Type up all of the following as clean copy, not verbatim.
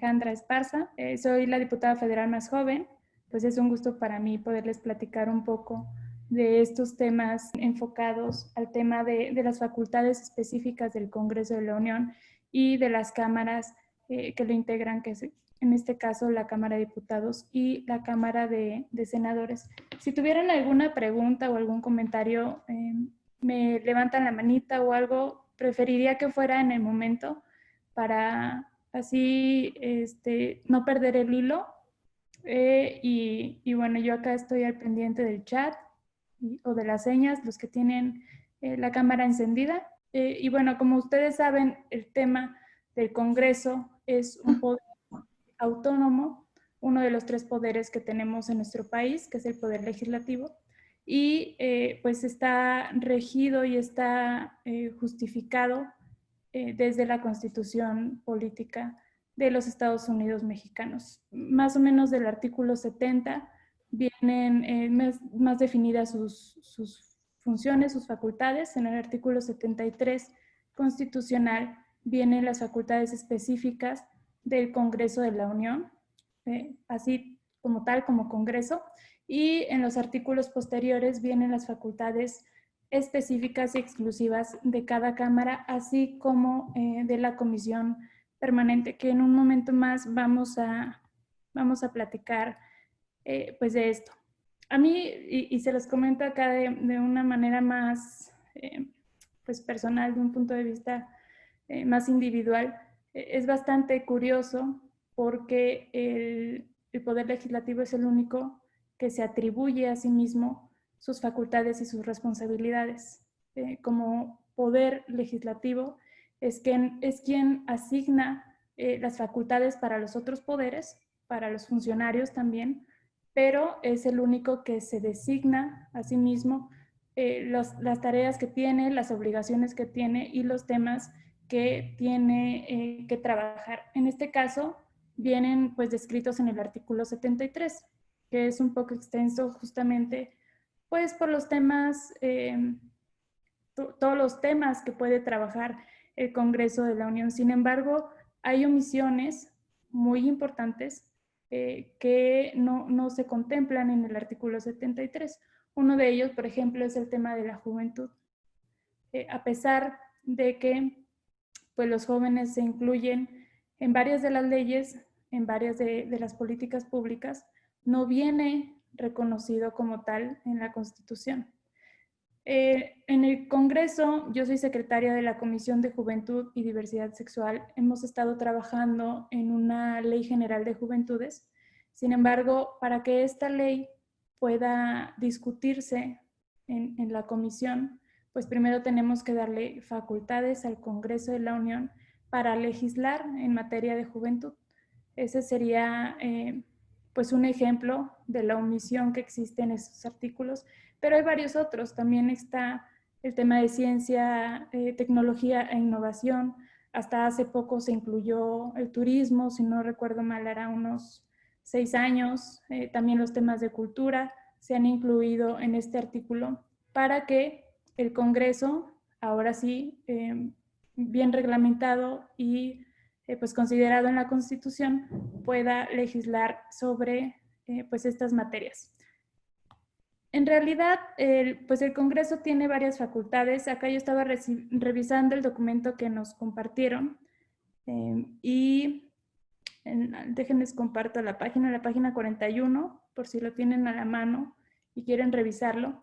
Alejandra Esparza, soy la diputada federal más joven. Pues es un gusto para mí poderles platicar un poco de estos temas enfocados al tema de las facultades específicas del Congreso de la Unión y de las cámaras que lo integran, que es en este caso la Cámara de Diputados y la Cámara de Senadores. Si tuvieran alguna pregunta o algún comentario, me levantan la manita o algo. Preferiría que fuera en el momento para así no perder el hilo. Y bueno, yo acá estoy al pendiente del chat o de las señas, los que tienen la cámara encendida. Y bueno, como ustedes saben, el tema del Congreso es un poder autónomo, uno de los tres poderes que tenemos en nuestro país, que es el poder legislativo, y pues está regido y está justificado desde la Constitución Política de los Estados Unidos mexicanos. Más o menos del artículo 70 vienen más definidas sus funciones, sus facultades. En el artículo 73 constitucional vienen las facultades específicas del Congreso de la Unión, así como tal, como Congreso, y en los artículos posteriores vienen las facultades específicas y exclusivas de cada cámara, así como de la comisión permanente, que en un momento más vamos a platicar pues de esto. A mí, y se los comento acá de una manera más pues personal, de un punto de vista más individual, es bastante curioso porque el Poder Legislativo es el único que se atribuye a sí mismo sus facultades y sus responsabilidades. Como poder legislativo es quien asigna las facultades para los otros poderes, para los funcionarios también, pero es el único que se designa a sí mismo las tareas que tiene, las obligaciones que tiene y los temas que tiene que trabajar. En este caso, vienen pues descritos en el artículo 73, que es un poco extenso justamente pues por los temas, todos los temas que puede trabajar el Congreso de la Unión. Sin embargo, hay omisiones muy importantes que no se contemplan en el artículo 73. Uno de ellos, por ejemplo, es el tema de la juventud. A pesar de que pues, los jóvenes se incluyen en varias de las leyes, en varias de las políticas públicas, no viene reconocido como tal en la Constitución. En el Congreso, yo soy secretaria de la Comisión de Juventud y Diversidad Sexual. Hemos estado trabajando en una ley general de juventudes. Sin embargo, para que esta ley pueda discutirse en la comisión, pues primero tenemos que darle facultades al Congreso de la Unión para legislar en materia de juventud. Ese sería pues un ejemplo de la omisión que existe en esos artículos, pero hay varios otros. También está el tema de ciencia, tecnología e innovación. Hasta hace poco se incluyó el turismo, si no recuerdo mal, era unos 6 años. También los temas de cultura se han incluido en este artículo para que el Congreso, ahora sí, bien reglamentado y pues considerado en la Constitución, pueda legislar sobre pues estas materias. En realidad, pues el Congreso tiene varias facultades. Acá yo estaba revisando el documento que nos compartieron y déjenles comparto la página 41, por si lo tienen a la mano y quieren revisarlo.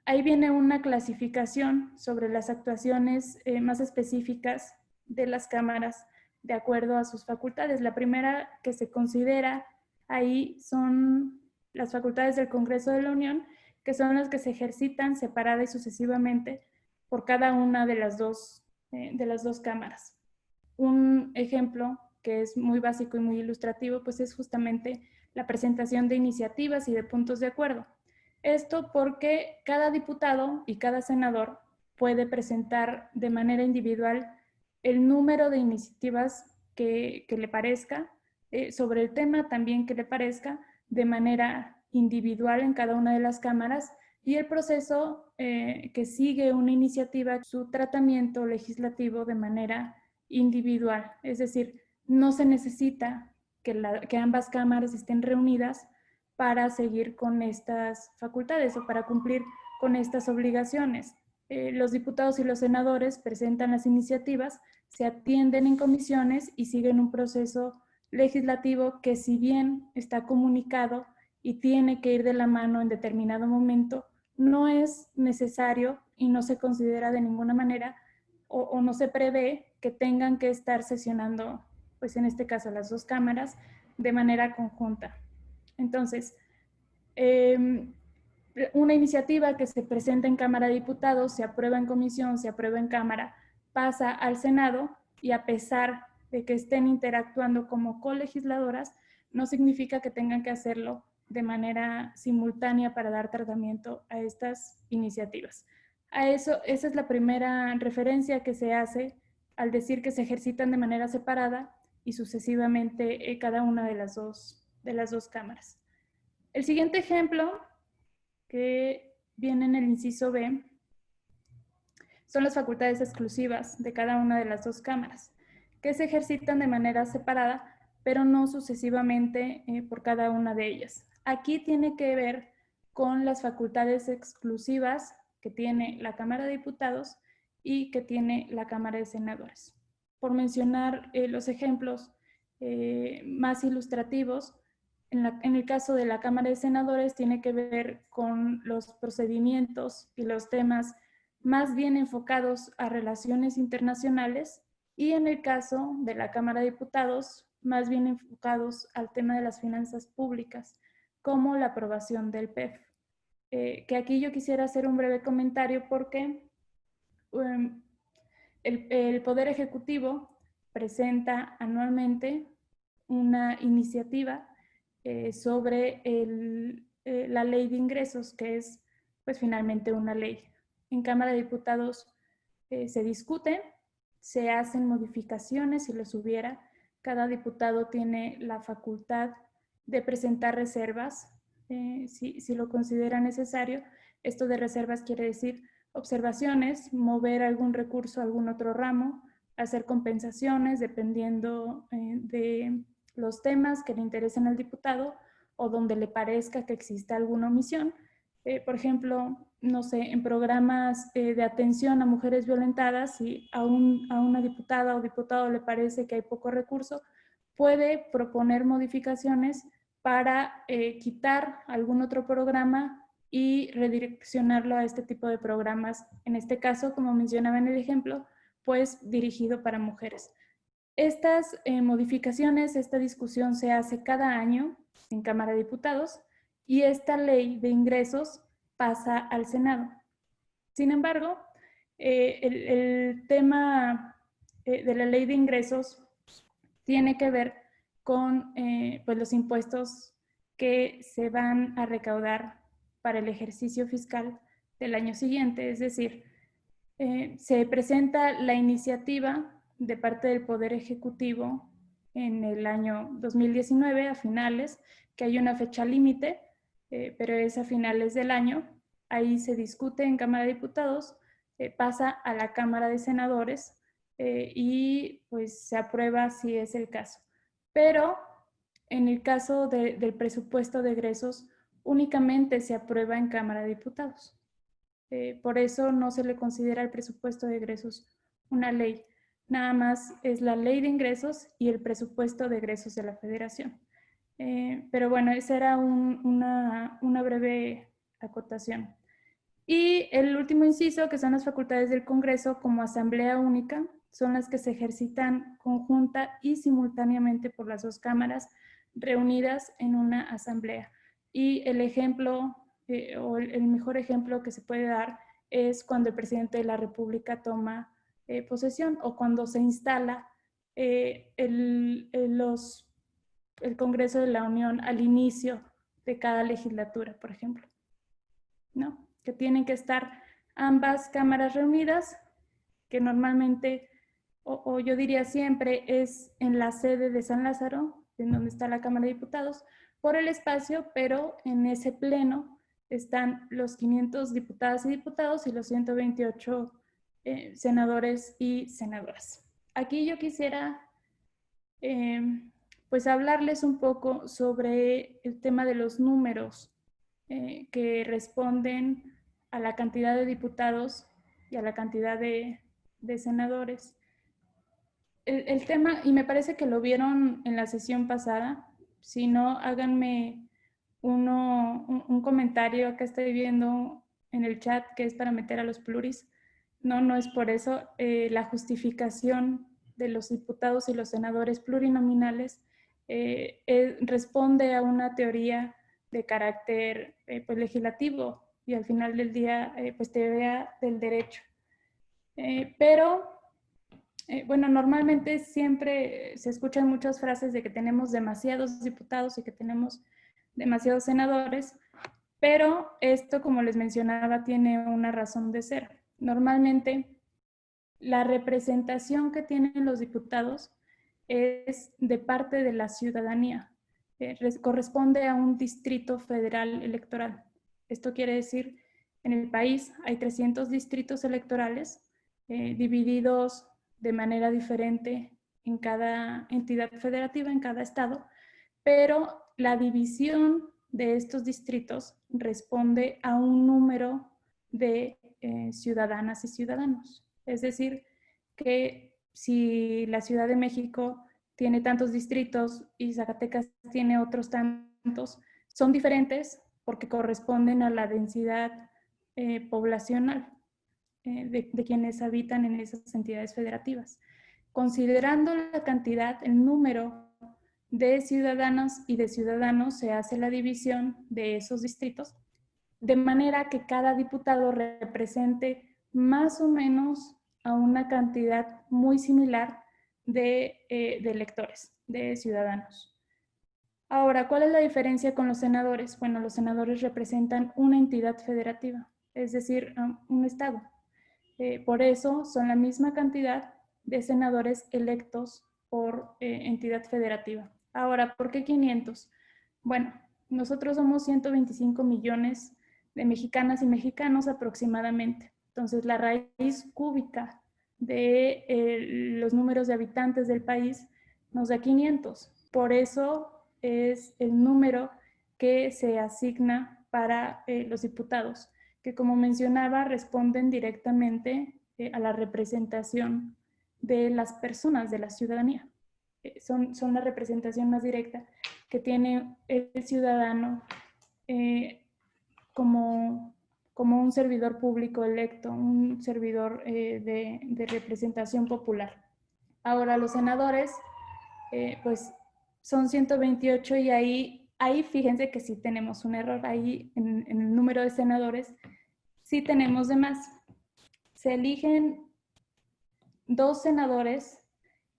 Ahí viene una clasificación sobre las actuaciones más específicas de las cámaras de acuerdo a sus facultades. La primera que se considera ahí son las facultades del Congreso de la Unión, que son las que se ejercitan separada y sucesivamente por cada una de las dos cámaras. Un ejemplo que es muy básico y muy ilustrativo, pues es justamente la presentación de iniciativas y de puntos de acuerdo. Esto porque cada diputado y cada senador puede presentar de manera individual el número de iniciativas que le parezca, sobre el tema también que le parezca, de manera individual en cada una de las cámaras, y el proceso que sigue una iniciativa, su tratamiento legislativo de manera individual. Es decir, no se necesita que ambas cámaras estén reunidas para seguir con estas facultades o para cumplir con estas obligaciones. Los diputados y los senadores presentan las iniciativas, se atienden en comisiones y siguen un proceso legislativo que, si bien está comunicado y tiene que ir de la mano en determinado momento, no es necesario y no se considera de ninguna manera o no se prevé que tengan que estar sesionando, pues en este caso las dos cámaras, de manera conjunta. Entonces, una iniciativa que se presenta en Cámara de Diputados, se aprueba en comisión, se aprueba en Cámara, pasa al Senado y, a pesar de que estén interactuando como colegisladoras, no significa que tengan que hacerlo de manera simultánea para dar tratamiento a estas iniciativas. Esa es la primera referencia que se hace al decir que se ejercitan de manera separada y sucesivamente cada una de las dos cámaras. El siguiente ejemplo, que viene en el inciso B, son las facultades exclusivas de cada una de las dos cámaras, que se ejercitan de manera separada, pero no sucesivamente por cada una de ellas. Aquí tiene que ver con las facultades exclusivas que tiene la Cámara de Diputados y que tiene la Cámara de Senadores. Por mencionar los ejemplos más ilustrativos, en el caso de la Cámara de Senadores tiene que ver con los procedimientos y los temas más bien enfocados a relaciones internacionales, y en el caso de la Cámara de Diputados, más bien enfocados al tema de las finanzas públicas, como la aprobación del PEF. Que aquí yo quisiera hacer un breve comentario porque el Poder Ejecutivo presenta anualmente una iniciativa sobre la ley de ingresos, que es pues finalmente una ley. En Cámara de Diputados se discute, se hacen modificaciones si los hubiera. Cada diputado tiene la facultad de presentar reservas si lo considera necesario. Esto de reservas quiere decir observaciones, mover algún recurso a algún otro ramo, hacer compensaciones dependiendo de los temas que le interesen al diputado o donde le parezca que exista alguna omisión. Por ejemplo, no sé, en programas de atención a mujeres violentadas, si a una diputada o diputado le parece que hay poco recurso, puede proponer modificaciones para quitar algún otro programa y redireccionarlo a este tipo de programas. En este caso, como mencionaba en el ejemplo, pues dirigido para mujeres. Estas modificaciones, esta discusión se hace cada año en Cámara de Diputados y esta ley de ingresos pasa al Senado. Sin embargo, el tema de la ley de ingresos tiene que ver con pues los impuestos que se van a recaudar para el ejercicio fiscal del año siguiente. Es decir, se presenta la iniciativa de parte del Poder Ejecutivo en el año 2019, a finales, que hay una fecha límite, pero es a finales del año. Ahí se discute en Cámara de Diputados, pasa a la Cámara de Senadores y pues se aprueba si es el caso. Pero en el caso del presupuesto de egresos, únicamente se aprueba en Cámara de Diputados. Por eso no se le considera el presupuesto de egresos una ley. Nada más es la ley de ingresos y el presupuesto de egresos de la Federación. Pero bueno, esa era una breve acotación. Y el último inciso, que son las facultades del Congreso como asamblea única, son las que se ejercitan conjunta y simultáneamente por las dos cámaras reunidas en una asamblea. Y el ejemplo, o el mejor ejemplo que se puede dar es cuando el presidente de la República toma posesión o cuando se instala el Congreso de la Unión al inicio de cada legislatura, por ejemplo, ¿no? Que tienen que estar ambas cámaras reunidas, que normalmente, o yo diría siempre, es en la sede de San Lázaro, en donde está la Cámara de Diputados, por el espacio, pero en ese pleno están los 500 diputadas y diputados y los 128 senadores y senadoras. Aquí yo quisiera pues hablarles un poco sobre el tema de los números que responden a la cantidad de diputados y a la cantidad de senadores. El tema, y me parece que lo vieron en la sesión pasada, si no, háganme un comentario. Acá estoy viendo en el chat que es para meter a los pluris. No, no es por eso. La justificación de los diputados y los senadores plurinominales responde a una teoría de carácter pues, legislativo y al final del día pues teoría del derecho. Bueno, normalmente siempre se escuchan muchas frases de que tenemos demasiados diputados y que tenemos demasiados senadores, pero esto, como les mencionaba, tiene una razón de ser. Normalmente, la representación que tienen los diputados es de parte de la ciudadanía. Corresponde a un distrito federal electoral. Esto quiere decir, en el país hay 300 distritos electorales divididos de manera diferente en cada entidad federativa, en cada estado, pero la división de estos distritos responde a un número de ciudadanas y ciudadanos. Es decir, que si la Ciudad de México tiene tantos distritos y Zacatecas tiene otros tantos, son diferentes porque corresponden a la densidad poblacional de quienes habitan en esas entidades federativas. Considerando la cantidad, el número de ciudadanas y de ciudadanos, se hace la división de esos distritos, de manera que cada diputado represente más o menos a una cantidad muy similar de electores, de ciudadanos. Ahora, ¿cuál es la diferencia con los senadores? Bueno, los senadores representan una entidad federativa, es decir, un estado. Por eso son la misma cantidad de senadores electos por entidad federativa. Ahora, ¿por qué 500? Bueno, nosotros somos 125 millones de mexicanas y mexicanos aproximadamente. Entonces, la raíz cúbica de los números de habitantes del país nos da 500. Por eso es el número que se asigna para los diputados, que como mencionaba responden directamente a la representación de las personas, de la ciudadanía. Son la representación más directa que tiene el ciudadano como un servidor público electo, un servidor de representación popular. Ahora, los senadores, pues son 128 y ahí fíjense que sí tenemos un error. Ahí en el número de senadores sí tenemos de más. Se eligen 2 senadores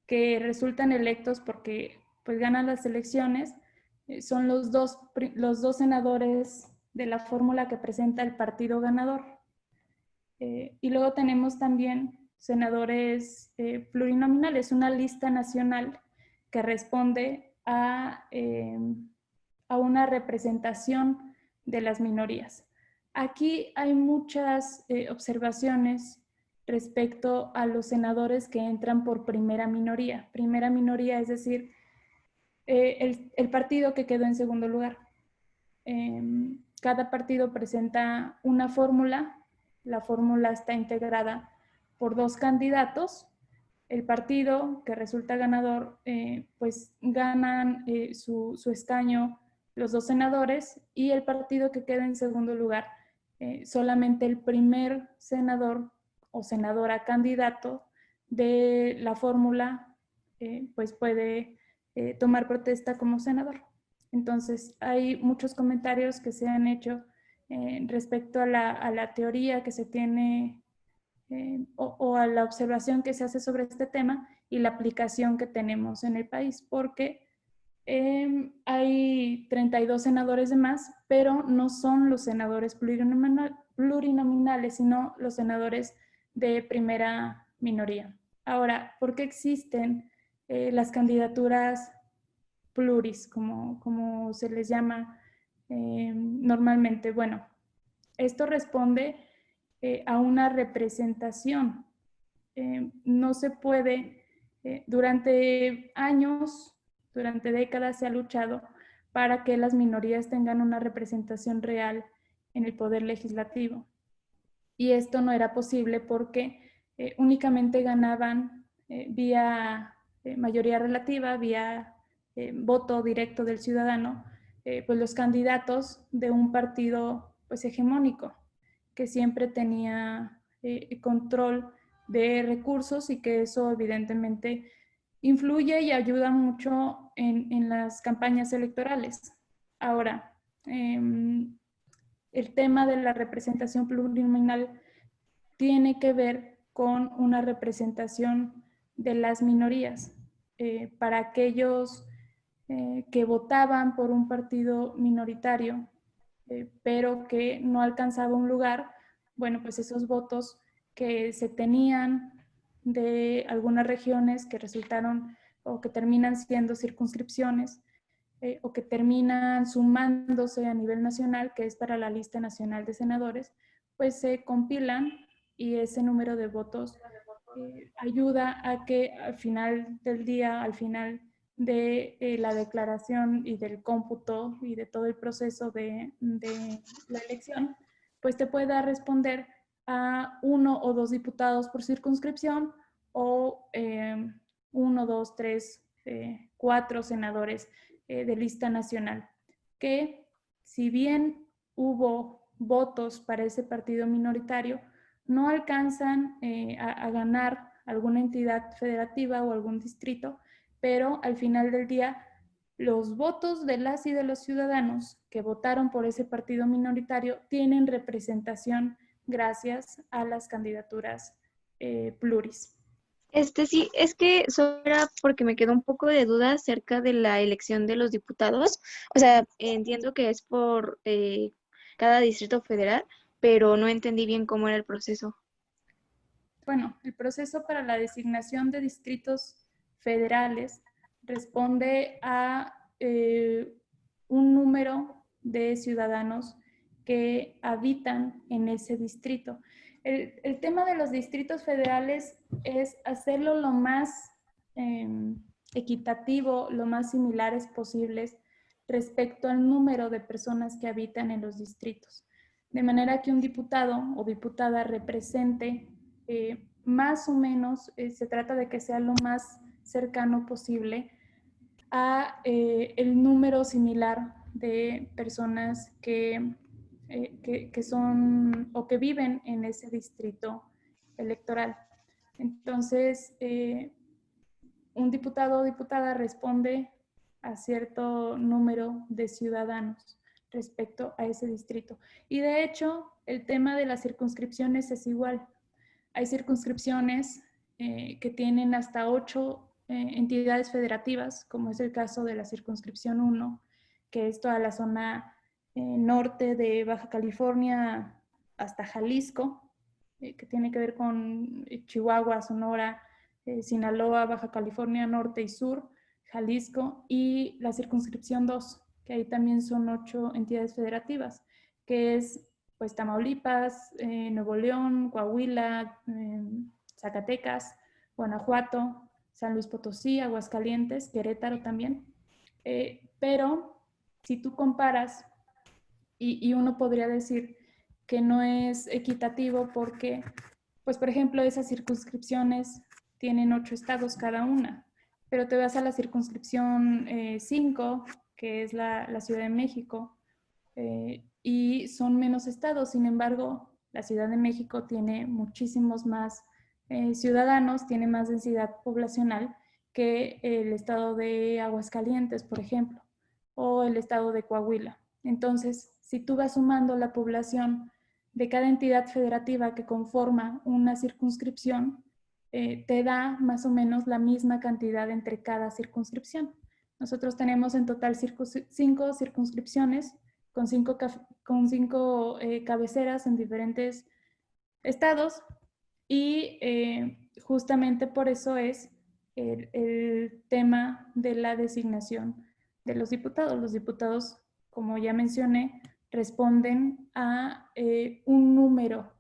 que resultan electos porque pues ganan las elecciones. Son los dos senadores de la fórmula que presenta el partido ganador. Y luego tenemos también senadores plurinominales, una lista nacional que responde a una representación de las minorías. Aquí hay muchas observaciones respecto a los senadores que entran por primera minoría. Primera minoría, es decir, el partido que quedó en segundo lugar. Cada partido presenta una fórmula. La fórmula está integrada por 2 candidatos. El partido que resulta ganador, pues ganan su escaño los 2 senadores, y el partido que queda en segundo lugar, solamente el primer senador o senadora candidato de la fórmula, pues puede tomar protesta como senador. Entonces, hay muchos comentarios que se han hecho respecto a la teoría que se tiene o a la observación que se hace sobre este tema y la aplicación que tenemos en el país, porque hay 32 senadores de más, pero no son los senadores plurinominales, sino los senadores de primera minoría. Ahora, ¿por qué existen las candidaturas pluris, como se les llama normalmente? Bueno, esto responde a una representación. No se puede, durante años, durante décadas se ha luchado para que las minorías tengan una representación real en el poder legislativo. Y esto no era posible porque únicamente ganaban vía mayoría relativa, vía voto directo del ciudadano, pues los candidatos de un partido pues hegemónico, que siempre tenía control de recursos y que eso evidentemente influye y ayuda mucho en las campañas electorales. Ahora, el tema de la representación plurinominal tiene que ver con una representación de las minorías. Para aquellos que votaban por un partido minoritario, pero que no alcanzaba un lugar, bueno, pues esos votos que se tenían de algunas regiones que resultaron o que terminan siendo circunscripciones, o que terminan sumándose a nivel nacional, que es para la lista nacional de senadores, pues se compilan y ese número de votos ayuda a que al final del día, al final de la declaración y del cómputo y de todo el proceso de la elección, pues te pueda responder a 1 o 2 diputados por circunscripción o 1, 2, 3, 4 senadores de lista nacional, que si bien hubo votos para ese partido minoritario, no alcanzan a ganar alguna entidad federativa o algún distrito, pero al final del día los votos de las y de los ciudadanos que votaron por ese partido minoritario tienen representación gracias a las candidaturas pluris. Sí, es que solo era porque me quedó un poco de duda acerca de la elección de los diputados. O sea, entiendo que es por cada distrito federal, pero no entendí bien cómo era el proceso. Bueno, el proceso para la designación de distritos federales responde a un número de ciudadanos que habitan en ese distrito. El tema de los distritos federales es hacerlo lo más equitativo, lo más similares posibles respecto al número de personas que habitan en los distritos. De manera que un diputado o diputada represente más o menos, se trata de que sea lo más cercano posible a el número similar de personas que son o que viven en ese distrito electoral. Entonces, un diputado o diputada responde a cierto número de ciudadanos respecto a ese distrito. Y de hecho, el tema de las circunscripciones es igual. Hay circunscripciones que tienen hasta 8 entidades federativas, como es el caso de la circunscripción 1, que es toda la zona norte de Baja California hasta Jalisco, que tiene que ver con Chihuahua, Sonora, Sinaloa, Baja California Norte y Sur, Jalisco, y la circunscripción 2, que ahí también son 8 entidades federativas, que es pues Tamaulipas, Nuevo León, Coahuila, Zacatecas, Guanajuato, San Luis Potosí, Aguascalientes, Querétaro también. Pero si tú comparas, y uno podría decir que no es equitativo porque, pues por ejemplo, esas circunscripciones tienen 8 estados cada una, pero te vas a la circunscripción 5, que es la Ciudad de México, y son menos estados. Sin embargo, la Ciudad de México tiene muchísimos más ciudadanos, tiene más densidad poblacional que el estado de Aguascalientes, por ejemplo, o el estado de Coahuila. Entonces, si tú vas sumando la población de cada entidad federativa que conforma una circunscripción, te da más o menos la misma cantidad entre cada circunscripción. Nosotros tenemos en total 5 circunscripciones con cinco cabeceras en diferentes estados y justamente por eso es el tema de la designación de los diputados. Los diputados, como ya mencioné, responden a un número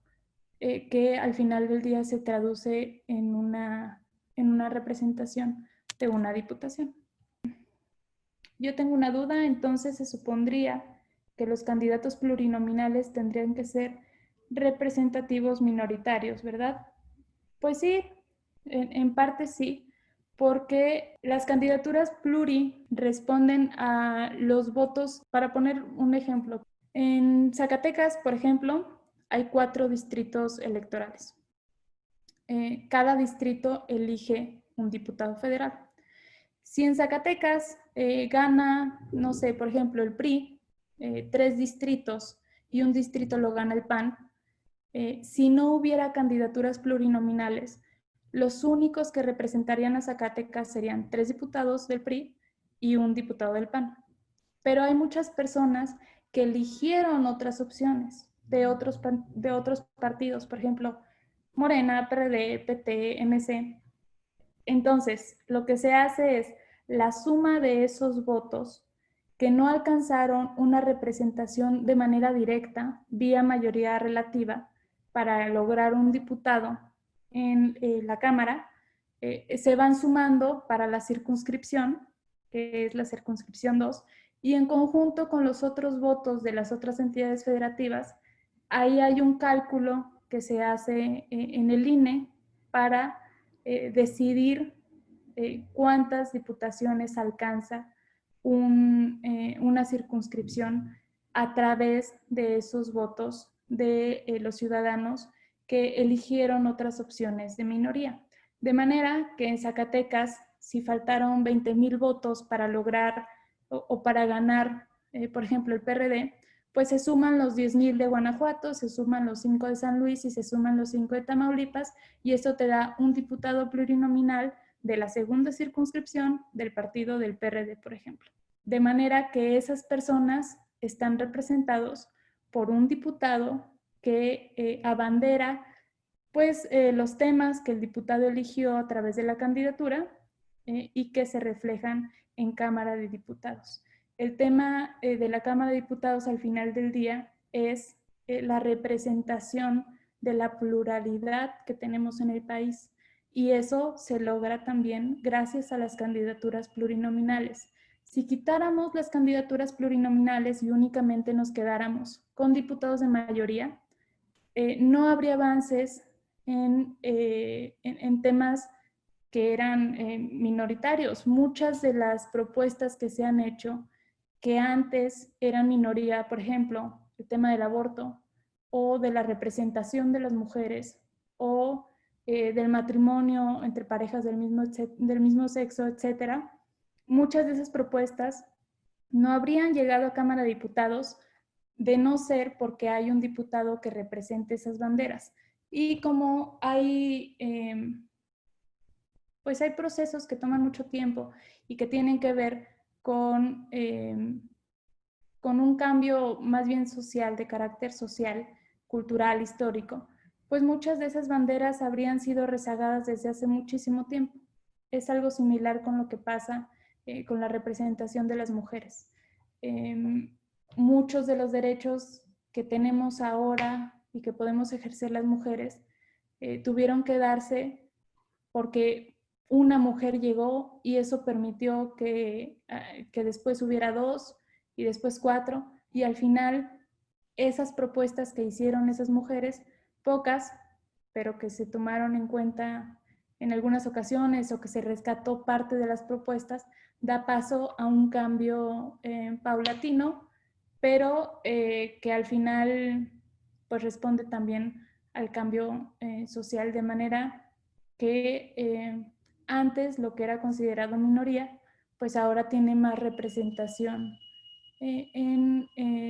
que al final del día se traduce en una representación de una diputación. yo tengo una duda, entonces se supondría que los candidatos plurinominales tendrían que ser representativos minoritarios, ¿verdad? Pues sí, en parte sí, porque las candidaturas pluri responden a los votos. Para poner un ejemplo, en Zacatecas, por ejemplo, hay 4 distritos electorales. Cada distrito elige un diputado federal. Si en Zacatecas gana, no sé, por ejemplo, el PRI, 3 distritos y un distrito lo gana el PAN, si no hubiera candidaturas plurinominales, los únicos que representarían a Zacatecas serían 3 diputados del PRI y un diputado del PAN. Pero hay muchas personas que eligieron otras opciones de otros partidos, por ejemplo, Morena, PRD, PT, MC. Entonces, lo que se hace es la suma de esos votos que no alcanzaron una representación de manera directa, vía mayoría relativa, para lograr un diputado en la Cámara, se van sumando para la circunscripción, que es la circunscripción 2, y en conjunto con los otros votos de las otras entidades federativas, ahí hay un cálculo que se hace en el INE para decidir cuántas diputaciones alcanza una circunscripción a través de esos votos de los ciudadanos que eligieron otras opciones de minoría. De manera que en Zacatecas, si faltaron 20,000 votos para lograr o para ganar, por ejemplo, el PRD, pues se suman los 10,000 de Guanajuato, se suman los 5 de San Luis y se suman los 5 de Tamaulipas, y eso te da un diputado plurinominal de la segunda circunscripción del partido del PRD, por ejemplo. De manera que esas personas están representados por un diputado que abandera pues los temas que el diputado eligió a través de la candidatura y que se reflejan en Cámara de Diputados. El tema de la Cámara de Diputados al final del día es la representación de la pluralidad que tenemos en el país, y eso se logra también gracias a las candidaturas plurinominales. Si quitáramos las candidaturas plurinominales y únicamente nos quedáramos con diputados de mayoría, no habría avances en temas que eran minoritarios. Muchas de las propuestas que se han hecho, que antes eran minoría, por ejemplo, el tema del aborto o de la representación de las mujeres o del matrimonio entre parejas del mismo sexo, etcétera, muchas de esas propuestas no habrían llegado a Cámara de Diputados de no ser porque hay un diputado que represente esas banderas. Y como pues hay procesos que toman mucho tiempo y que tienen que ver con un cambio más bien social, de carácter social, cultural, histórico, pues muchas de esas banderas habrían sido rezagadas desde hace muchísimo tiempo. Es algo similar con lo que pasa con la representación de las mujeres. Muchos de los derechos que tenemos ahora y que podemos ejercer las mujeres tuvieron que darse porque una mujer llegó y eso permitió que después hubiera 2 y después 4, y al final esas propuestas que hicieron esas mujeres, pocas, pero que se tomaron en cuenta en algunas ocasiones o que se rescató parte de las propuestas, da paso a un cambio paulatino, pero que al final pues responde también al cambio social, de manera que antes lo que era considerado minoría, pues ahora tiene más representación en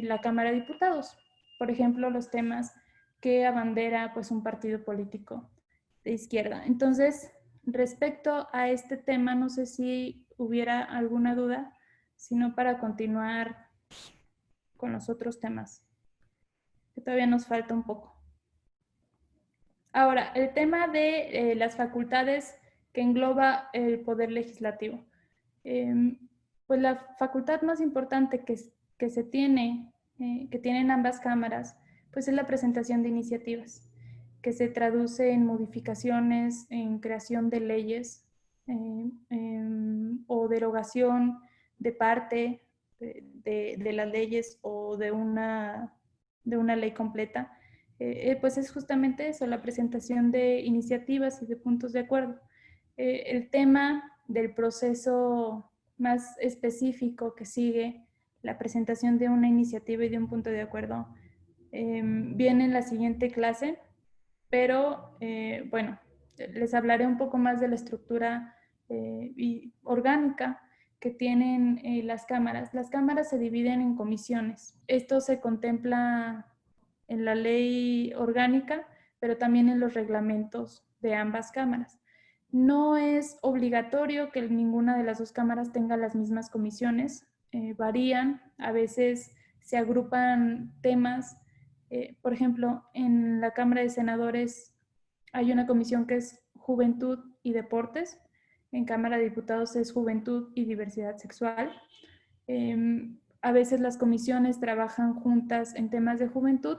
la Cámara de Diputados. Por ejemplo, los temas que abandera pues un partido político de izquierda. Entonces, respecto a este tema, no sé si hubiera alguna duda, sino para continuar con los otros temas, que todavía nos falta un poco. Ahora, el tema de las facultades que engloba el Poder Legislativo. Pues la facultad más importante que se tiene, que tienen ambas cámaras, pues es la presentación de iniciativas, que se traduce en modificaciones, en creación de leyes o derogación de parte de las leyes o de una ley completa, pues es justamente eso, la presentación de iniciativas y de puntos de acuerdo. El tema del proceso más específico que sigue la presentación de una iniciativa y de un punto de acuerdo viene en la siguiente clase, pero bueno, les hablaré un poco más de la estructura orgánica que tienen las cámaras. Las cámaras se dividen en comisiones. Esto se contempla en la ley orgánica, pero también en los reglamentos de ambas cámaras. No es obligatorio que ninguna de las dos cámaras tenga las mismas comisiones, varían, a veces se agrupan temas. Por ejemplo, en la Cámara de Senadores hay una comisión que es Juventud y Deportes, en Cámara de Diputados es Juventud y Diversidad Sexual. A veces las comisiones trabajan juntas en temas de juventud,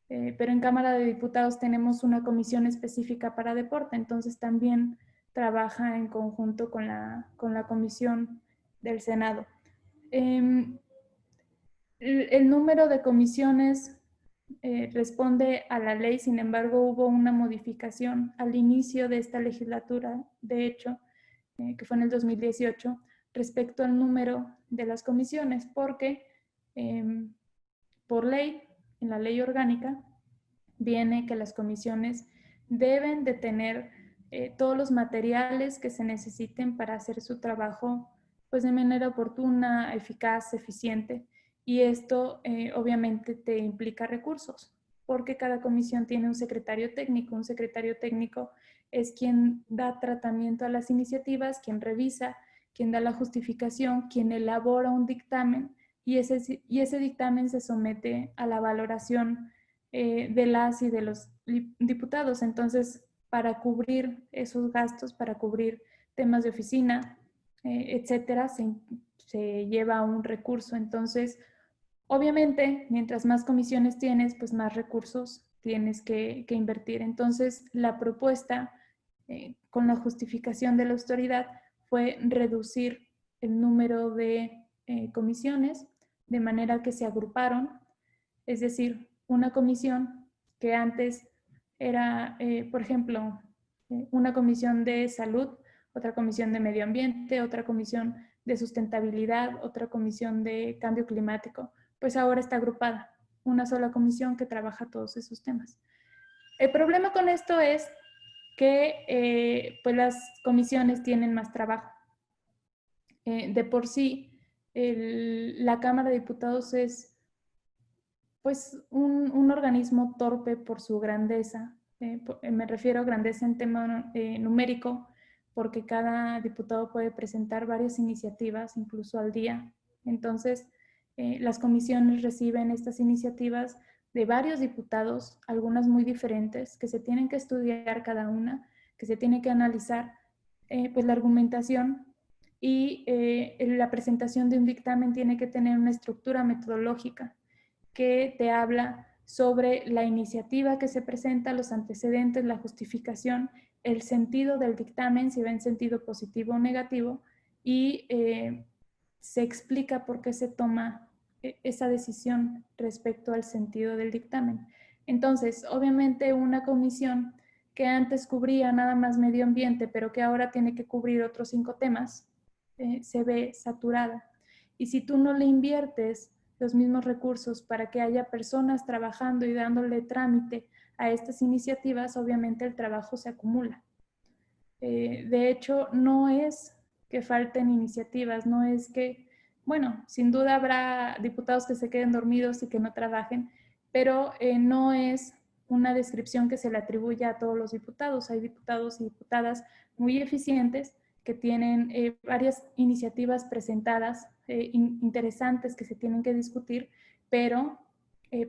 pero en Cámara de Diputados tenemos una comisión específica para deporte, entonces también trabaja en conjunto con la comisión del Senado. El número de comisiones responde a la ley, sin embargo hubo una modificación al inicio de esta legislatura, de hecho, que fue en el 2018, respecto al número de las comisiones, porque por ley, en la ley orgánica, viene que las comisiones deben de tener todos los materiales que se necesiten para hacer su trabajo pues de manera oportuna, eficaz, eficiente. Y esto obviamente te implica recursos, porque cada comisión tiene un secretario técnico. Un secretario técnico es quien da tratamiento a las iniciativas, quien revisa, quien da la justificación, quien elabora un dictamen y ese dictamen se somete a la valoración de las y de los diputados. Entonces, para cubrir esos gastos, para cubrir temas de oficina, etcétera, se lleva un recurso. Entonces, obviamente, mientras más comisiones tienes, pues más recursos tienes que invertir. Entonces, la propuesta, con la justificación de la autoridad, fue reducir el número de comisiones de manera que se agruparon, es decir, una comisión que antes era, por ejemplo, una comisión de salud, otra comisión de medio ambiente, otra comisión de sustentabilidad, otra comisión de cambio climático, pues ahora está agrupada, una sola comisión que trabaja todos esos temas. El problema con esto es que pues las comisiones tienen más trabajo. De por sí, la Cámara de Diputados es pues un organismo torpe por su grandeza. Me refiero a grandeza en tema numérico, porque cada diputado puede presentar varias iniciativas, incluso al día. Entonces, las comisiones reciben estas iniciativas de varios diputados, algunas muy diferentes, que se tienen que estudiar cada una, que se tiene que analizar pues la argumentación y la presentación de un dictamen tiene que tener una estructura metodológica que te habla sobre la iniciativa que se presenta, los antecedentes, la justificación, el sentido del dictamen, si va en sentido positivo o negativo, y se explica por qué se toma esa decisión respecto al sentido del dictamen. Entonces, obviamente una comisión que antes cubría nada más medio ambiente, pero que ahora tiene que cubrir otros 5 temas, se ve saturada. Y si tú no le inviertes los mismos recursos para que haya personas trabajando y dándole trámite a estas iniciativas, obviamente el trabajo se acumula. De hecho, no es que falten iniciativas, no es que, bueno, sin duda habrá diputados que se queden dormidos y que no trabajen, pero no es una descripción que se le atribuya a todos los diputados. Hay diputados y diputadas muy eficientes que tienen varias iniciativas presentadas interesantes que se tienen que discutir, pero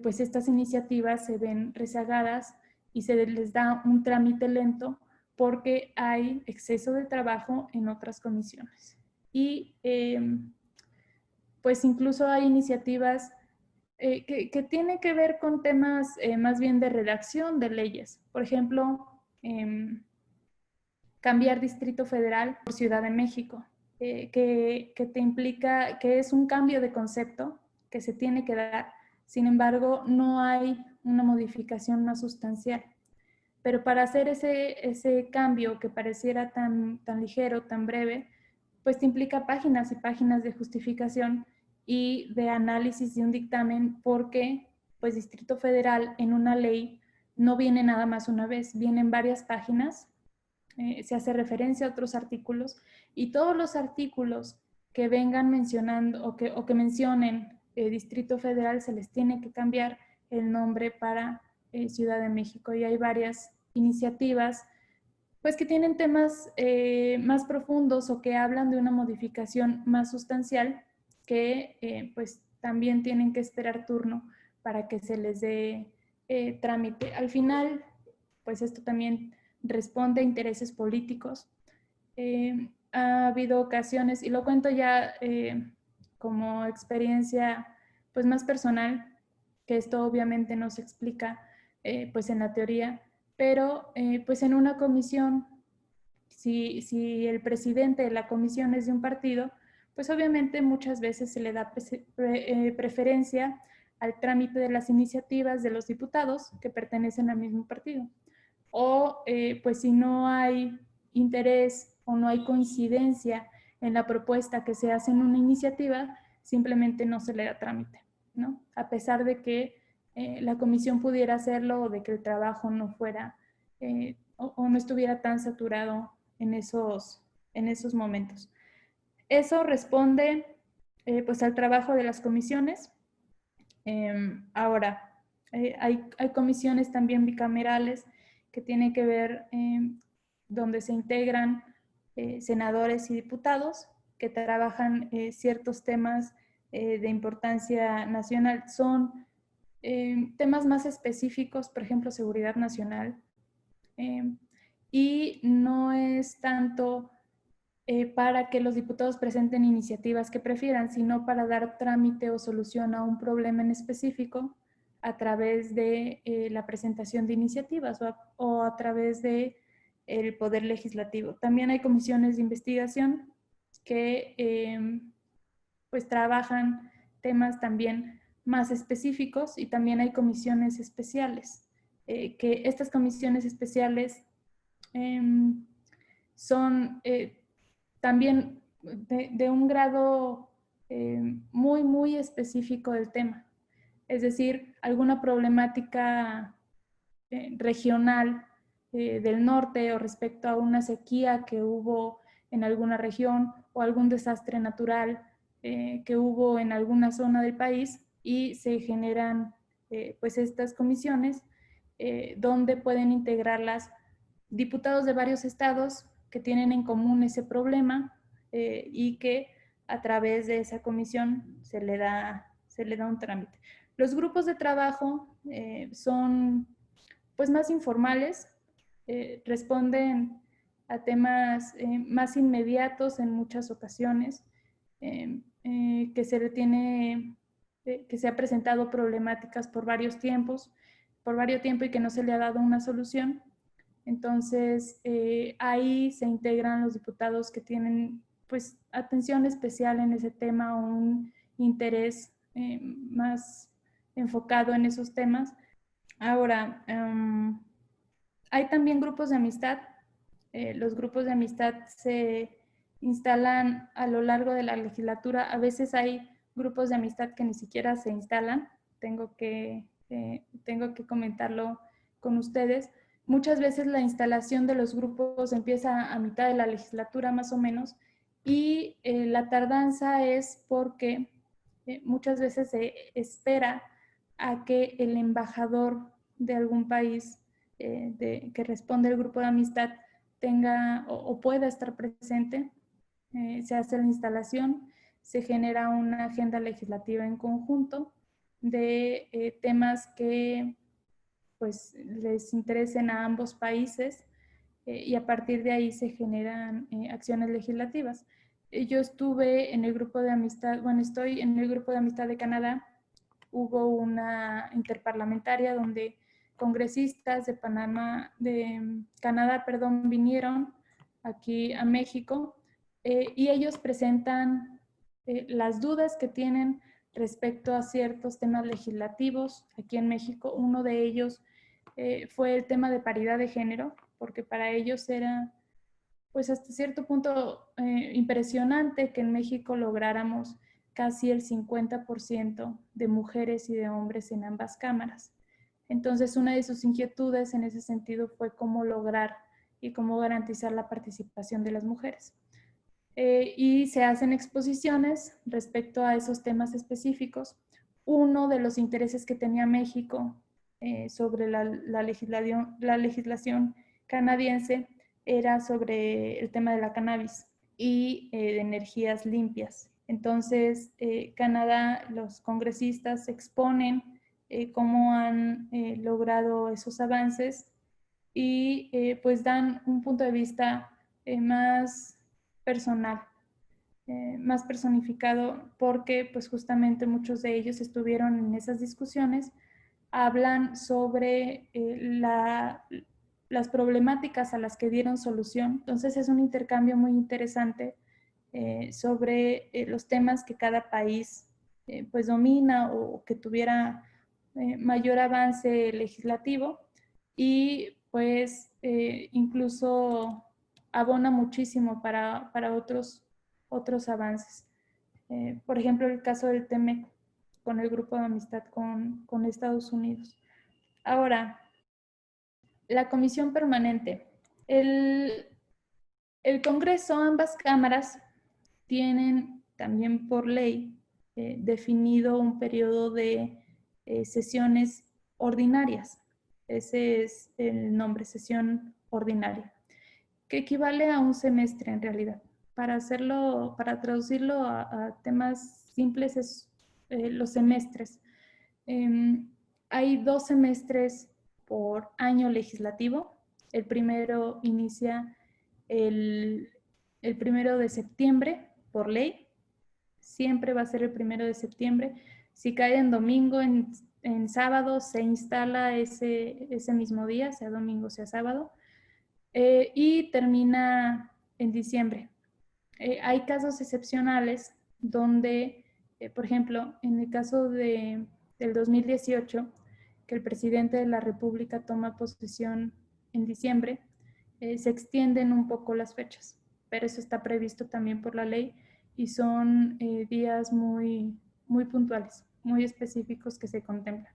pues estas iniciativas se ven rezagadas y se les da un trámite lento porque hay exceso de trabajo en otras comisiones. Y pues incluso hay iniciativas que tienen que ver con temas más bien de redacción de leyes. Por ejemplo, cambiar Distrito Federal por Ciudad de México. que te implica, que es un cambio de concepto que se tiene que dar. Sin embargo, no hay una modificación más sustancial. Pero para hacer ese cambio que pareciera tan ligero, tan breve, pues te implica páginas y páginas de justificación y de análisis de un dictamen, porque pues Distrito Federal en una ley no viene nada más una vez, vienen varias páginas, se hace referencia a otros artículos, y todos los artículos que vengan mencionando o que mencionen Distrito Federal se les tiene que cambiar el nombre para Ciudad de México. Y hay varias iniciativas pues que tienen temas más profundos o que hablan de una modificación más sustancial, que pues también tienen que esperar turno para que se les dé trámite. Al final, pues esto también responde a intereses políticos. Ha habido ocasiones, y lo cuento ya como experiencia pues más personal, que esto obviamente no se explica pues en la teoría, pero pues en una comisión, si el presidente de la comisión es de un partido, pues obviamente muchas veces se le da preferencia al trámite de las iniciativas de los diputados que pertenecen al mismo partido. O pues si no hay interés o no hay coincidencia en la propuesta que se hace en una iniciativa, simplemente no se le da trámite, ¿no? A pesar de que la comisión pudiera hacerlo, o de que el trabajo no fuera o no estuviera tan saturado en esos momentos. Eso responde pues al trabajo de las comisiones. Ahora, hay comisiones también bicamerales que tienen que ver donde se integran senadores y diputados que trabajan ciertos temas de importancia nacional. Son temas más específicos, por ejemplo, seguridad nacional, y no es tanto para que los diputados presenten iniciativas que prefieran, sino para dar trámite o solución a un problema en específico a través de la presentación de iniciativas o a través de el poder legislativo. También hay comisiones de investigación que pues trabajan temas también más específicos, y también hay comisiones especiales, que estas comisiones especiales son también de un grado muy específico del tema. Es decir, alguna problemática regional del norte, o respecto a una sequía que hubo en alguna región, o algún desastre natural que hubo en alguna zona del país, y se generan pues estas comisiones donde pueden integrarlas diputados de varios estados que tienen en común ese problema y que a través de esa comisión se le da un trámite. Los grupos de trabajo son pues más informales, responden a temas más inmediatos en muchas ocasiones, que se le tiene, que se ha presentado problemáticas por varios tiempo y que no se le ha dado una solución. Entonces, ahí se integran los diputados que tienen pues atención especial en ese tema, o un interés más enfocado en esos temas. Ahora, hay también grupos de amistad. Los grupos de amistad se instalan a lo largo de la legislatura. A veces hay grupos de amistad que ni siquiera se instalan. Tengo que comentarlo con ustedes. Muchas veces la instalación de los grupos empieza a mitad de la legislatura más o menos, y la tardanza es porque muchas veces se espera a que el embajador de algún país que responde al grupo de amistad tenga o pueda estar presente. Se hace la instalación, se genera una agenda legislativa en conjunto de temas que pues les interesen a ambos países, y a partir de ahí se generan acciones legislativas. Yo estuve en el grupo de amistad, bueno, estoy en el grupo de amistad de Canadá. Hubo una interparlamentaria donde congresistas de Canadá, vinieron aquí a México y ellos presentan las dudas que tienen respecto a ciertos temas legislativos aquí en México. Uno de ellos fue el tema de paridad de género, porque para ellos era, pues hasta cierto punto, impresionante que en México lográramos casi el 50% de mujeres y de hombres en ambas cámaras. Entonces, una de sus inquietudes en ese sentido fue cómo lograr y cómo garantizar la participación de las mujeres. Y se hacen exposiciones respecto a esos temas específicos. Uno de los intereses que tenía México sobre la legislación canadiense era sobre el tema de la cannabis y de energías limpias. Entonces, Canadá, los congresistas exponen cómo han logrado esos avances y pues dan un punto de vista más personal, más personificado, porque pues justamente muchos de ellos estuvieron en esas discusiones, hablan sobre las problemáticas a las que dieron solución. Entonces es un intercambio muy interesante sobre los temas que cada país pues domina o que tuviera mayor avance legislativo, y pues incluso abona muchísimo para otros avances. Por ejemplo, el caso del TEMEC con el grupo de amistad con Estados Unidos. Ahora, la comisión permanente. El Congreso, ambas cámaras, tienen también por ley definido un periodo de sesiones ordinarias. Ese es el nombre, sesión ordinaria, que equivale a un semestre en realidad. Para traducirlo a temas simples, es los semestres. Hay 2 semestres por año legislativo. El primero inicia el 1 de septiembre por ley. Siempre va a ser el 1 de septiembre. Si cae en domingo, en sábado, se instala ese mismo día, sea domingo, sea sábado, y termina en diciembre. Hay casos excepcionales donde, por ejemplo, en el caso del 2018, que el presidente de la República toma posesión en diciembre, se extienden un poco las fechas, pero eso está previsto también por la ley y son días muy puntuales, muy específicos que se contemplan.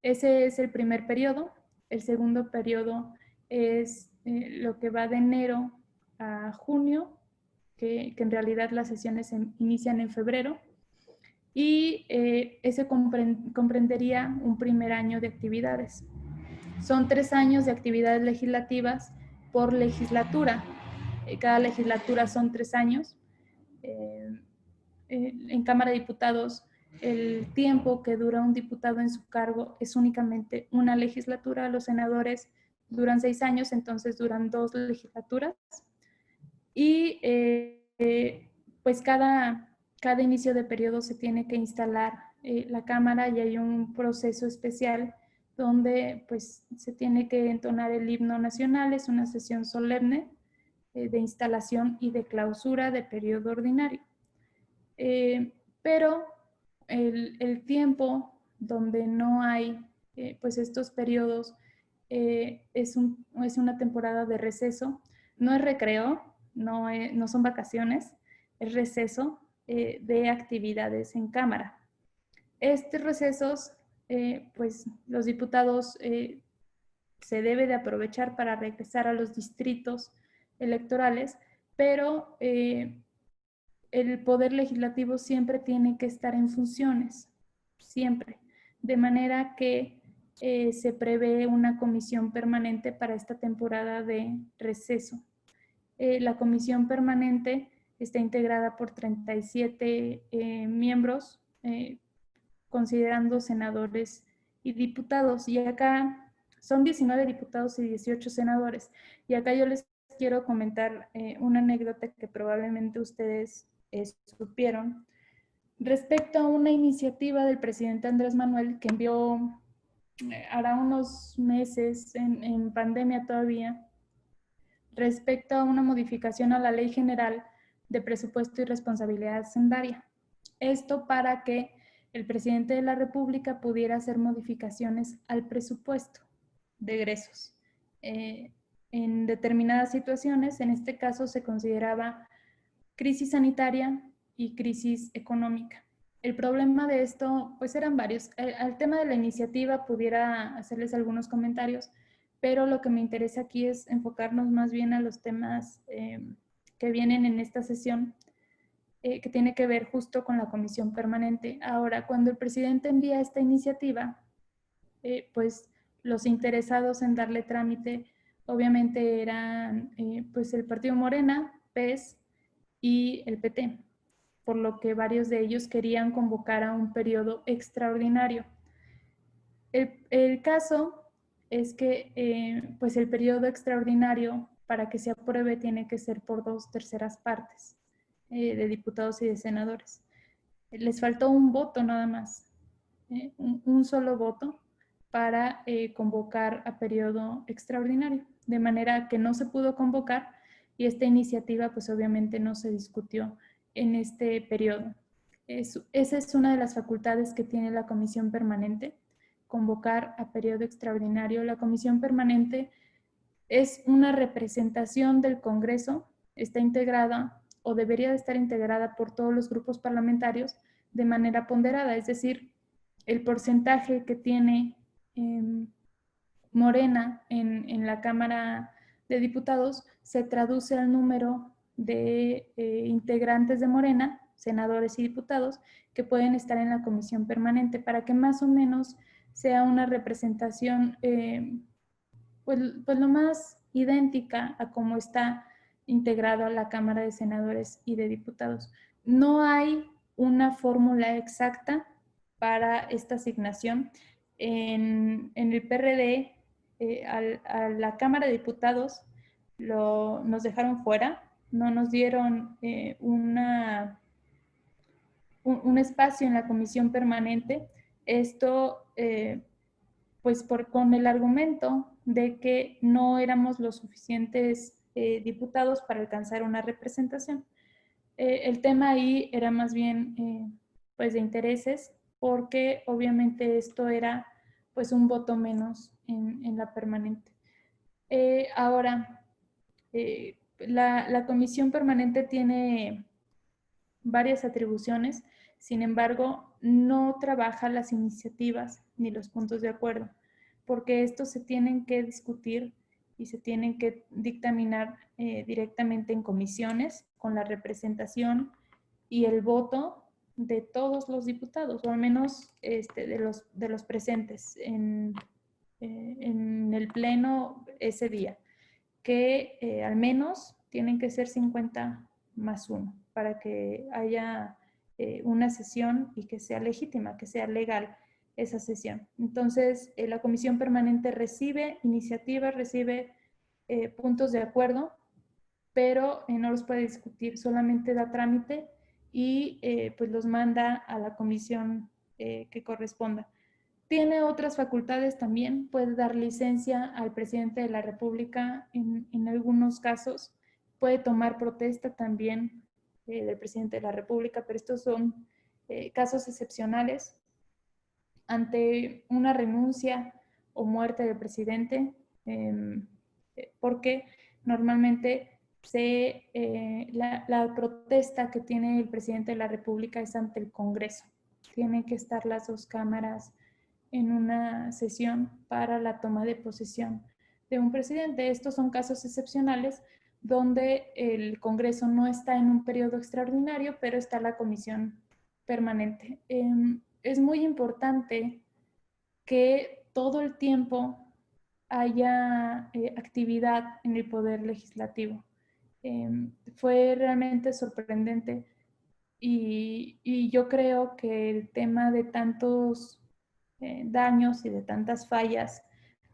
Ese es el primer periodo. El segundo periodo es lo que va de enero a junio, que en realidad las sesiones inician en febrero, y ese comprendería un primer año de actividades. Son 3 años de actividades legislativas por legislatura. Cada legislatura son 3 años. En Cámara de Diputados, el tiempo que dura un diputado en su cargo es únicamente una legislatura. Los senadores duran 6 años, entonces duran 2 legislaturas. Y pues cada inicio de periodo se tiene que instalar la Cámara, y hay un proceso especial donde pues se tiene que entonar el himno nacional. Es una sesión solemne de instalación y de clausura de periodo ordinario. Pero el tiempo donde no hay pues estos periodos es una temporada de receso. No es recreo, no son vacaciones, es receso de actividades en Cámara. Estos recesos, pues los diputados se debe de aprovechar para regresar a los distritos electorales, pero el poder legislativo siempre tiene que estar en funciones, siempre. De manera que se prevé una comisión permanente para esta temporada de receso. La comisión permanente está integrada por 37 miembros, considerando senadores y diputados. Y acá son 19 diputados y 18 senadores. Y acá yo les quiero comentar una anécdota que probablemente ustedes supieron respecto a una iniciativa del presidente Andrés Manuel que envió hará unos meses, en pandemia todavía, respecto a una modificación a la Ley General de presupuesto y responsabilidad hacendaria. Esto para que el presidente de la República pudiera hacer modificaciones al presupuesto de egresos. En determinadas situaciones, en este caso se consideraba crisis sanitaria y crisis económica. El problema de esto, pues eran varios. Al tema de la iniciativa pudiera hacerles algunos comentarios, pero lo que me interesa aquí es enfocarnos más bien a los temas que vienen en esta sesión, que tiene que ver justo con la comisión permanente. Ahora, cuando el presidente envía esta iniciativa, pues los interesados en darle trámite obviamente eran pues el Partido Morena, PES y el PT, por lo que varios de ellos querían convocar a un periodo extraordinario. El caso es que pues el periodo extraordinario para que se apruebe tiene que ser por 2/3 partes de diputados y de senadores. Les faltó un voto nada más, un solo voto para convocar a periodo extraordinario, de manera que no se pudo convocar y esta iniciativa pues obviamente no se discutió en este periodo. Esa es una de las facultades que tiene la comisión permanente, convocar a periodo extraordinario. La comisión permanente es una representación del Congreso, está integrada o debería de estar integrada por todos los grupos parlamentarios de manera ponderada, es decir, el porcentaje que tiene Morena en la Cámara de Diputados se traduce al número de integrantes de Morena, senadores y diputados, que pueden estar en la comisión permanente, para que más o menos sea una representación pues lo más idéntica a cómo está integrada la Cámara de Senadores y de Diputados. No hay una fórmula exacta para esta asignación. En el PRD, a la Cámara de Diputados nos dejaron fuera, no nos dieron un espacio en la comisión permanente. Esto pues con el argumento de que no éramos los suficientes diputados para alcanzar una representación. El tema ahí era más bien pues de intereses, porque obviamente esto era pues un voto menos en la permanente. Ahora, la comisión permanente tiene varias atribuciones, sin embargo, no trabaja las iniciativas ni los puntos de acuerdo, porque estos se tienen que discutir y se tienen que dictaminar directamente en comisiones con la representación y el voto de todos los diputados, o al menos de los presentes en el pleno ese día, que al menos tienen que ser 50+1 para que haya una sesión y que sea legítima, que sea legal esa sesión. Entonces, la comisión permanente recibe iniciativas, recibe puntos de acuerdo, pero no los puede discutir, solamente da trámite y pues los manda a la comisión que corresponda. Tiene otras facultades también, puede dar licencia al presidente de la República en algunos casos, puede tomar protesta también del presidente de la República, pero estos son casos excepcionales ante una renuncia o muerte del presidente, porque normalmente la protesta que tiene el presidente de la República es ante el Congreso. Tienen que estar las dos cámaras en una sesión para la toma de posesión de un presidente. Estos son casos excepcionales donde el Congreso no está en un periodo extraordinario, pero está la comisión permanente. Es muy importante que todo el tiempo haya actividad en el poder legislativo. Fue realmente sorprendente y yo creo que el tema de tantos daños y de tantas fallas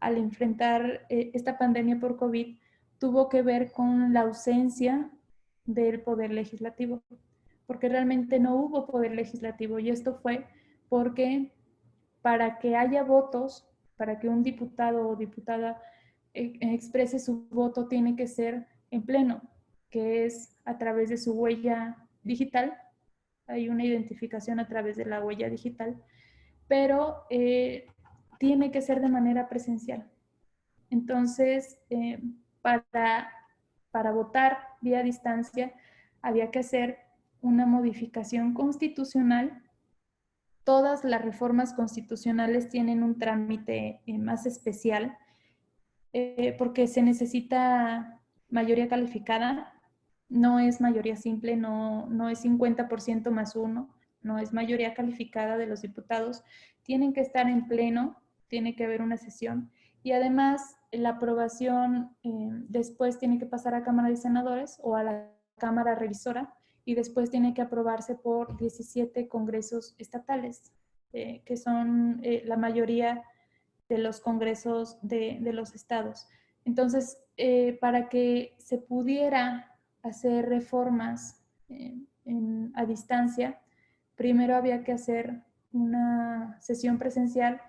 al enfrentar esta pandemia por COVID tuvo que ver con la ausencia del poder legislativo, porque realmente no hubo poder legislativo y esto fue porque para que haya votos, para que un diputado o diputada exprese su voto tiene que ser en pleno, que es a través de su huella digital. Hay una identificación a través de la huella digital, pero tiene que ser de manera presencial. Entonces, para votar vía distancia, había que hacer una modificación constitucional. Todas las reformas constitucionales tienen un trámite más especial porque se necesita mayoría calificada, no es mayoría simple, no es 50% más uno, no es mayoría calificada de los diputados, tienen que estar en pleno, tiene que haber una sesión y además la aprobación después tiene que pasar a Cámara de Senadores o a la Cámara Revisora y después tiene que aprobarse por 17 congresos estatales, que son la mayoría de los congresos de los estados. Entonces, para que se pudiera hacer reformas a distancia, primero había que hacer una sesión presencial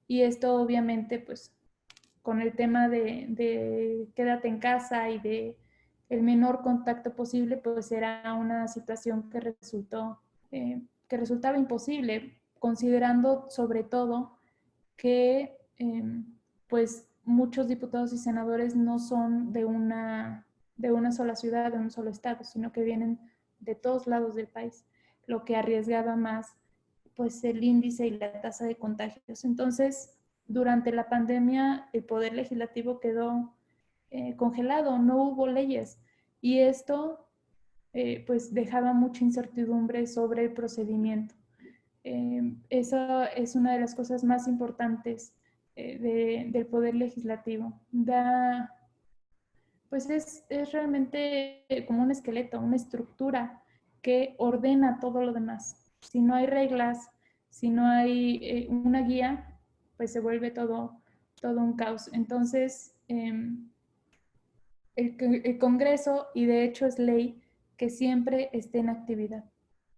y esto obviamente pues con el tema de quédate en casa y de el menor contacto posible, pues era una situación que resultaba imposible, considerando sobre todo que pues muchos diputados y senadores no son de una sola ciudad, de un solo estado, sino que vienen de todos lados del país, lo que arriesgaba más pues el índice y la tasa de contagios. Entonces, durante la pandemia, el Poder Legislativo quedó congelado, no hubo leyes y esto pues dejaba mucha incertidumbre sobre el procedimiento. Eso es una de las cosas más importantes del Poder Legislativo. Pues es realmente como un esqueleto, una estructura que ordena todo lo demás. Si no hay reglas, si no hay una guía, pues se vuelve todo un caos. Entonces, el Congreso, y de hecho es ley, que siempre esté en actividad.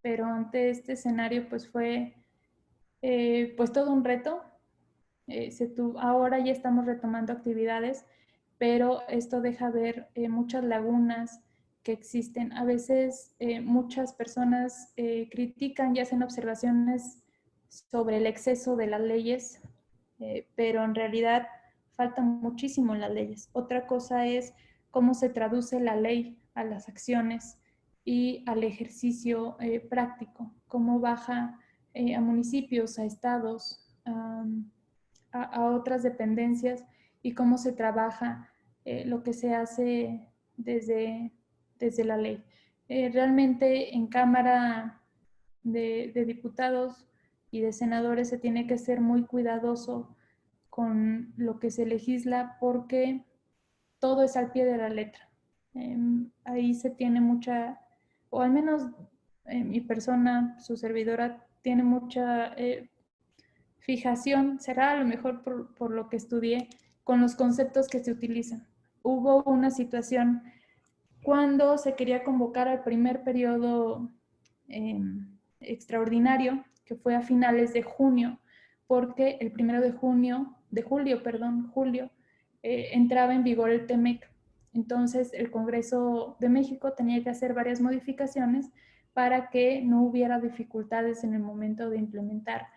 Pero ante este escenario, pues fue pues todo un reto. Ahora ya estamos retomando actividades, pero esto deja ver muchas lagunas que existen. A veces muchas personas critican y hacen observaciones sobre el exceso de las leyes, pero en realidad faltan muchísimo las leyes. Otra cosa es cómo se traduce la ley a las acciones y al ejercicio práctico, cómo baja a municipios, a estados, a otras dependencias y cómo se trabaja lo que se hace desde la ley. Realmente en Cámara de Diputados y de Senadores se tiene que ser muy cuidadoso con lo que se legisla porque todo es al pie de la letra. Ahí se tiene mucha, o al menos mi persona, su servidora, tiene mucha fijación, será a lo mejor por lo que estudié, con los conceptos que se utilizan. Hubo una situación cuando se quería convocar al primer periodo extraordinario, que fue a finales de junio, porque el 1 de julio, entraba en vigor el TEMEC. Entonces, el Congreso de México tenía que hacer varias modificaciones para que no hubiera dificultades en el momento de implementar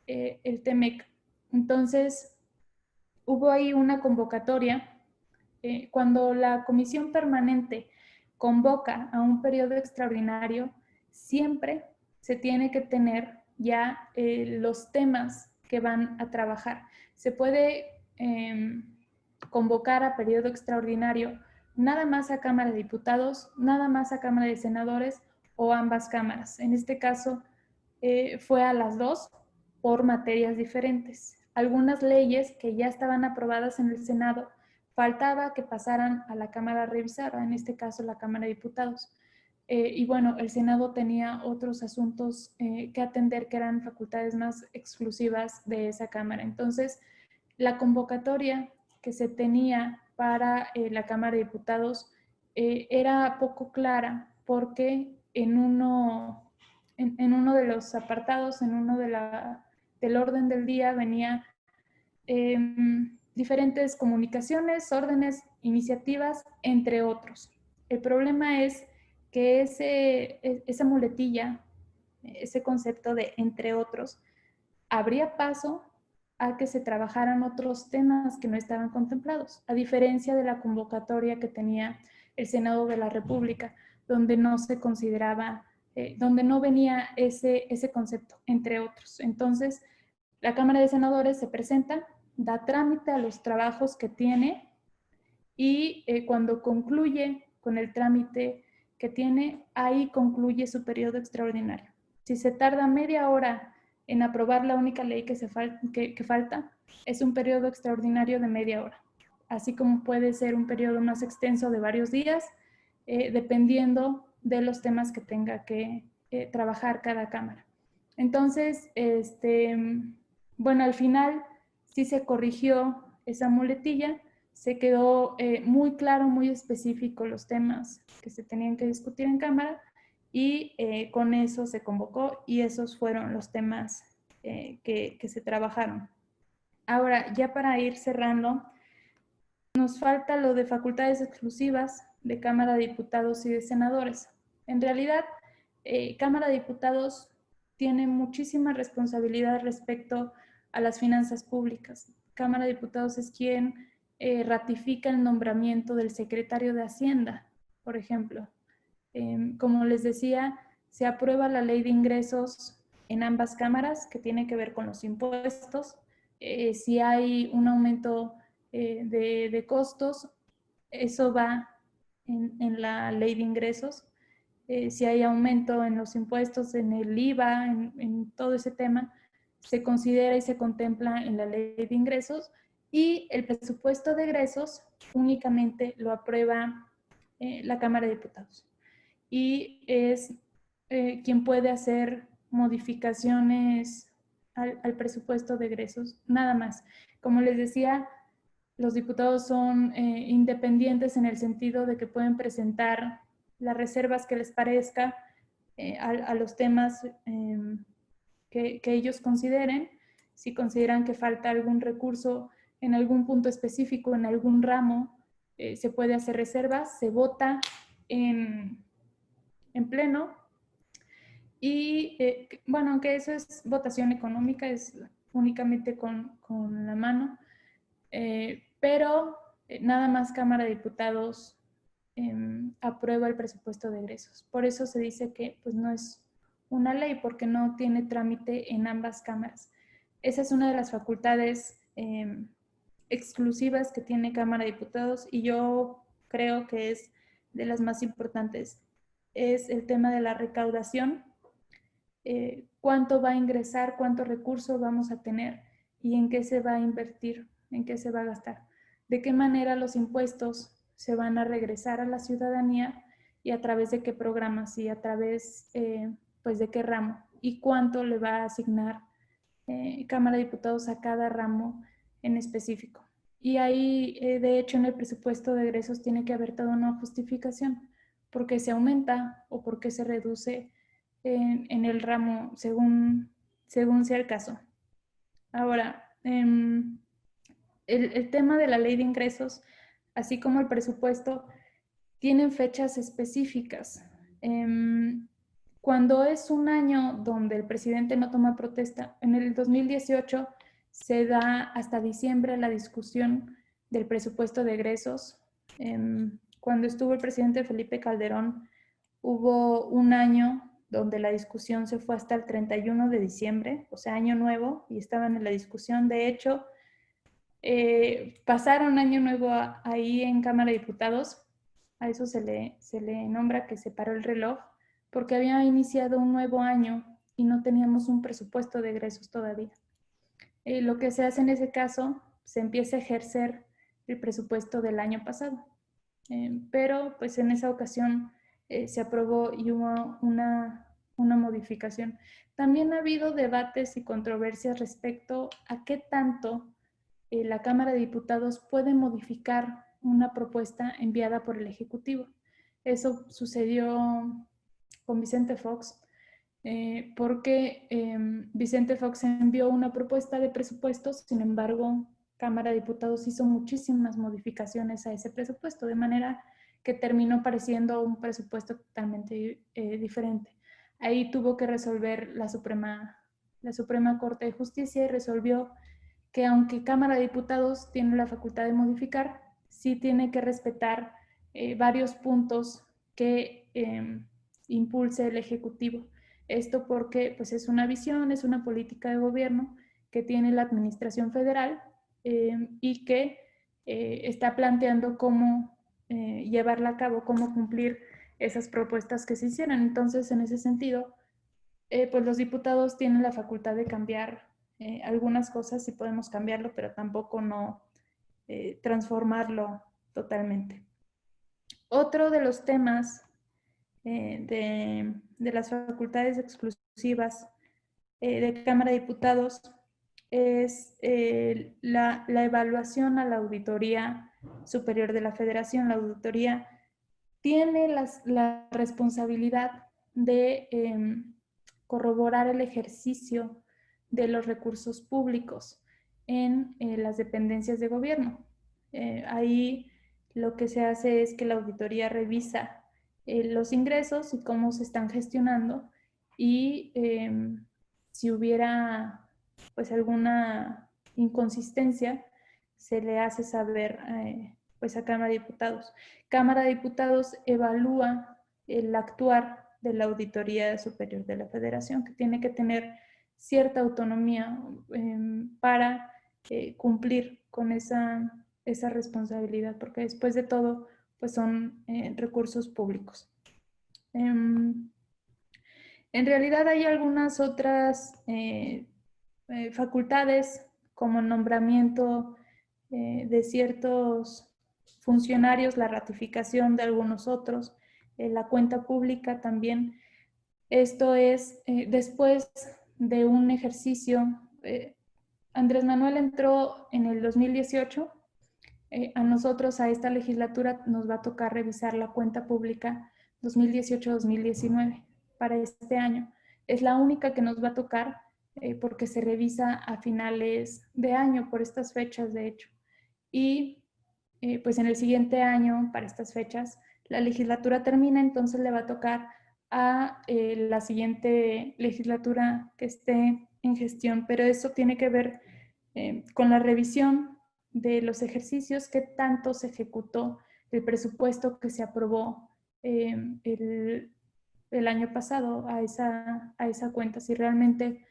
el TEMEC. Entonces, hubo ahí una convocatoria. Cuando la comisión permanente convoca a un periodo extraordinario, siempre se tiene que tener ya los temas que van a trabajar. Se puede convocar a periodo extraordinario nada más a Cámara de Diputados, nada más a Cámara de Senadores o ambas cámaras. En este caso fue a las dos por materias diferentes. Algunas leyes que ya estaban aprobadas en el Senado faltaba que pasaran a la Cámara revisada, en este caso la Cámara de Diputados. Y bueno, el Senado tenía otros asuntos que atender que eran facultades más exclusivas de esa Cámara. Entonces, la convocatoria que se tenía para la Cámara de Diputados era poco clara porque en uno de los apartados, del orden del día venía diferentes comunicaciones, órdenes, iniciativas, entre otros. El problema es que esa muletilla, ese concepto de entre otros, abría paso a que se trabajaran otros temas que no estaban contemplados, a diferencia de la convocatoria que tenía el Senado de la República, donde no se consideraba, donde no venía ese concepto, entre otros. Entonces, la Cámara de Senadores se presenta, da trámite a los trabajos que tiene y cuando concluye con el trámite que tiene, ahí concluye su periodo extraordinario. Si se tarda media hora en aprobar la única ley que falta, es un periodo extraordinario de media hora, así como puede ser un periodo más extenso de varios días, dependiendo de los temas que tenga que trabajar cada cámara. Entonces, bueno, al final sí se corrigió esa muletilla, se quedó muy claro, muy específico los temas que se tenían que discutir en cámara y con eso se convocó y esos fueron los temas que se trabajaron. Ahora, ya para ir cerrando, nos falta lo de facultades exclusivas de Cámara de Diputados y de Senadores. En realidad, Cámara de Diputados tiene muchísima responsabilidad respecto a las finanzas públicas. Cámara de Diputados es quien ratifica el nombramiento del secretario de Hacienda, por ejemplo. Como les decía, se aprueba la ley de ingresos en ambas cámaras que tiene que ver con los impuestos. Si hay un aumento de costos, eso va en la ley de ingresos. Si hay aumento en los impuestos, en el IVA, en todo ese tema, se considera y se contempla en la ley de ingresos y el presupuesto de egresos únicamente lo aprueba la Cámara de Diputados y es quien puede hacer modificaciones al presupuesto de egresos, nada más. Como les decía, los diputados son independientes en el sentido de que pueden presentar las reservas que les parezca a los temas que ellos consideren. Si consideran que falta algún recurso en algún punto específico, en algún ramo, se puede hacer reservas, se vota en pleno. Y bueno, aunque eso es votación económica, es únicamente con la mano, pero nada más Cámara de Diputados aprueba el presupuesto de egresos. Por eso se dice que pues, no es una ley, porque no tiene trámite en ambas cámaras. Esa es una de las facultades exclusivas que tiene Cámara de Diputados y yo creo que es de las más importantes. Es el tema de la recaudación, cuánto va a ingresar, cuánto recursos vamos a tener y en qué se va a invertir, en qué se va a gastar, de qué manera los impuestos se van a regresar a la ciudadanía y a través de qué programas y a través pues de qué ramo y cuánto le va a asignar Cámara de Diputados a cada ramo en específico. Y ahí, de hecho, en el presupuesto de egresos tiene que haber toda una justificación, por qué se aumenta o por qué se reduce en el ramo según sea el caso. Ahora, el tema de la ley de ingresos, así como el presupuesto, tienen fechas específicas. Cuando es un año donde el presidente no toma protesta, en el 2018 se da hasta diciembre la discusión del presupuesto de egresos. Cuando estuvo el presidente Felipe Calderón, hubo un año donde la discusión se fue hasta el 31 de diciembre, o sea, año nuevo, y estaban en la discusión. De hecho, pasaron año nuevo ahí en Cámara de Diputados, a eso se le nombra que se paró el reloj, porque había iniciado un nuevo año y no teníamos un presupuesto de egresos todavía. Lo que se hace en ese caso, se empieza a ejercer el presupuesto del año pasado. Pero pues en esa ocasión se aprobó y hubo una modificación. También ha habido debates y controversias respecto a qué tanto la Cámara de Diputados puede modificar una propuesta enviada por el Ejecutivo. Eso sucedió con Vicente Fox, porque Vicente Fox envió una propuesta de presupuestos, sin embargo, Cámara de Diputados hizo muchísimas modificaciones a ese presupuesto, de manera que terminó pareciendo un presupuesto totalmente diferente. Ahí tuvo que resolver la Suprema Corte de Justicia y resolvió que aunque Cámara de Diputados tiene la facultad de modificar, sí tiene que respetar varios puntos que impulse el Ejecutivo. Esto porque pues, es una visión, es una política de gobierno que tiene la Administración Federal y que está planteando cómo llevarla a cabo, cómo cumplir esas propuestas que se hicieran. Entonces, en ese sentido, pues los diputados tienen la facultad de cambiar algunas cosas, sí podemos cambiarlo, pero tampoco no transformarlo totalmente. Otro de los temas de las facultades exclusivas de Cámara de Diputados es la evaluación a la Auditoría Superior de la Federación. La auditoría tiene la responsabilidad de corroborar el ejercicio de los recursos públicos en las dependencias de gobierno. Ahí lo que se hace es que la auditoría revisa los ingresos y cómo se están gestionando y si hubiera pues alguna inconsistencia se le hace saber pues a Cámara de Diputados. Cámara de Diputados evalúa el actuar de la Auditoría Superior de la Federación, que tiene que tener cierta autonomía para cumplir con esa responsabilidad, porque después de todo, pues son recursos públicos. En realidad hay algunas otras facultades, como nombramiento de ciertos funcionarios, la ratificación de algunos otros, la cuenta pública también. Esto es después de un ejercicio. Andrés Manuel entró en el 2018. A nosotros, a esta legislatura, nos va a tocar revisar la cuenta pública 2018-2019 para este año. Es la única que nos va a tocar porque se revisa a finales de año, por estas fechas, de hecho. Y pues en el siguiente año, para estas fechas, la legislatura termina, entonces le va a tocar a la siguiente legislatura que esté en gestión, pero eso tiene que ver con la revisión de los ejercicios, qué tanto se ejecutó el presupuesto que se aprobó el año pasado a esa cuenta, si realmente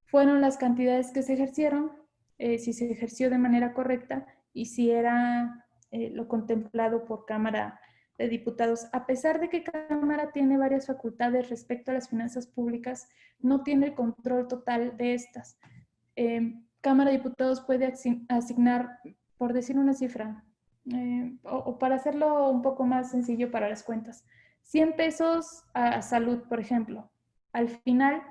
fueron las cantidades que se ejercieron, si se ejerció de manera correcta y si era lo contemplado por Cámara de Diputados. A pesar de que Cámara tiene varias facultades respecto a las finanzas públicas, no tiene el control total de estas. Cámara de Diputados puede asignar, por decir una cifra, o para hacerlo un poco más sencillo para las cuentas, 100 pesos a salud, por ejemplo. Al final,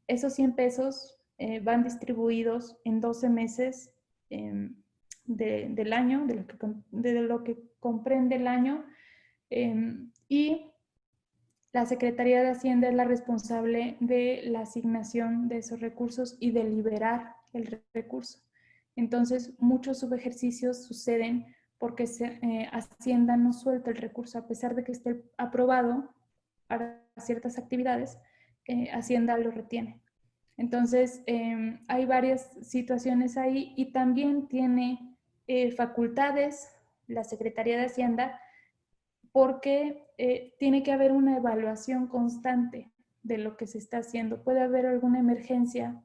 esos 100 pesos van distribuidos en 12 meses del año, de lo que comprende el año, y la Secretaría de Hacienda es la responsable de la asignación de esos recursos y de liberar el recurso. Entonces, muchos subejercicios suceden porque Hacienda no suelta el recurso, a pesar de que esté aprobado para ciertas actividades, Hacienda lo retiene. Entonces, hay varias situaciones ahí y también tiene facultades la Secretaría de Hacienda porque tiene que haber una evaluación constante de lo que se está haciendo. Puede haber alguna emergencia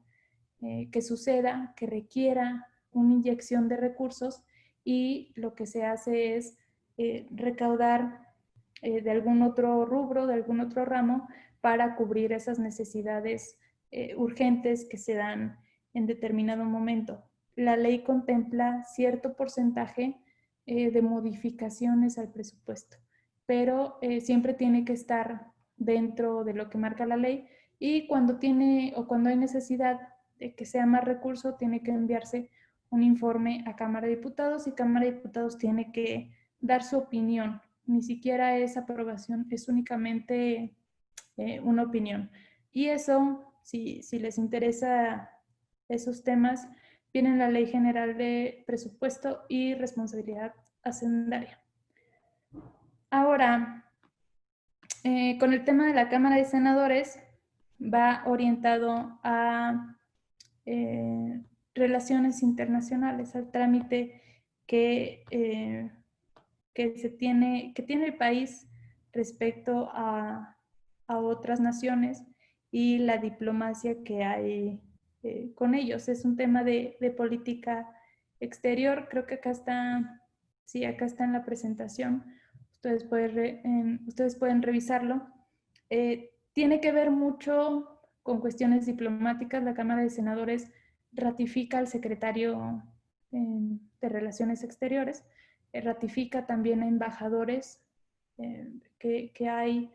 que suceda, que requiera una inyección de recursos y lo que se hace es recaudar de algún otro rubro, de algún otro ramo, para cubrir esas necesidades urgentes que se dan en determinado momento. La ley contempla cierto porcentaje de modificaciones al presupuesto, pero siempre tiene que estar dentro de lo que marca la ley y cuando hay necesidad de que sea más recurso, tiene que enviarse un informe a Cámara de Diputados y Cámara de Diputados tiene que dar su opinión. Ni siquiera es aprobación, es únicamente una opinión. Y eso, si les interesa esos temas, viene en la Ley General de Presupuesto y Responsabilidad Hacendaria. Ahora, con el tema de la Cámara de Senadores, va orientado a relaciones internacionales, al trámite que tiene el país respecto a otras naciones y la diplomacia que hay con ellos. Es un tema de política exterior. Creo que acá está, sí, acá está en la presentación. Ustedes pueden revisarlo. Tiene que ver mucho con cuestiones diplomáticas. La Cámara de Senadores ratifica al secretario de Relaciones Exteriores, ratifica también a embajadores que hay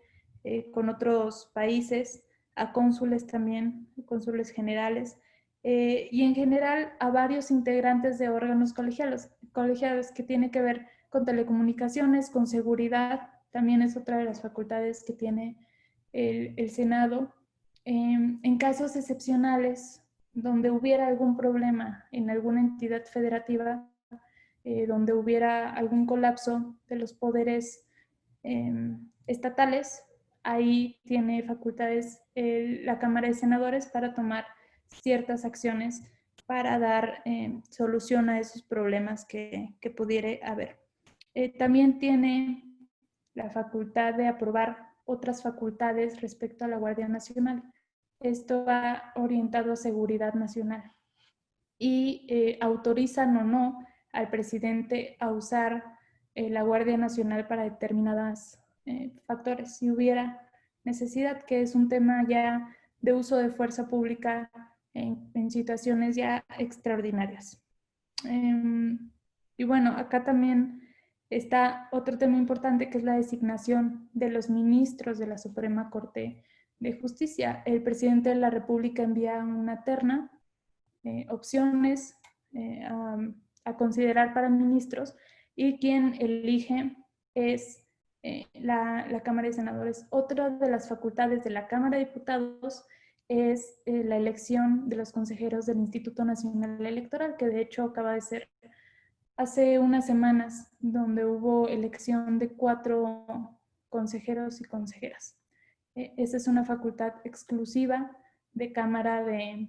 con otros países, a cónsules también, cónsules generales, y en general a varios integrantes de órganos colegiados que tiene que ver con telecomunicaciones, con seguridad, también es otra de las facultades que tiene el Senado. En casos excepcionales, donde hubiera algún problema en alguna entidad federativa, donde hubiera algún colapso de los poderes estatales, ahí tiene facultades la Cámara de Senadores para tomar ciertas acciones para dar solución a esos problemas que pudiera haber. También tiene la facultad de aprobar otras facultades respecto a la Guardia Nacional. Esto va orientado a seguridad nacional y autorizan o no al presidente a usar la Guardia Nacional para determinados factores. Si hubiera necesidad, que es un tema ya de uso de fuerza pública en situaciones ya extraordinarias. Y bueno, acá también está otro tema importante que es la designación de los ministros de la Suprema Corte de Justicia. El presidente de la República envía una terna, opciones a considerar para ministros, y quien elige es la Cámara de Senadores. Otra de las facultades de la Cámara de Diputados es la elección de los consejeros del Instituto Nacional Electoral, que de hecho acaba de ser hace unas semanas, donde hubo elección de 4 consejeros y consejeras. Esa es una facultad exclusiva de Cámara de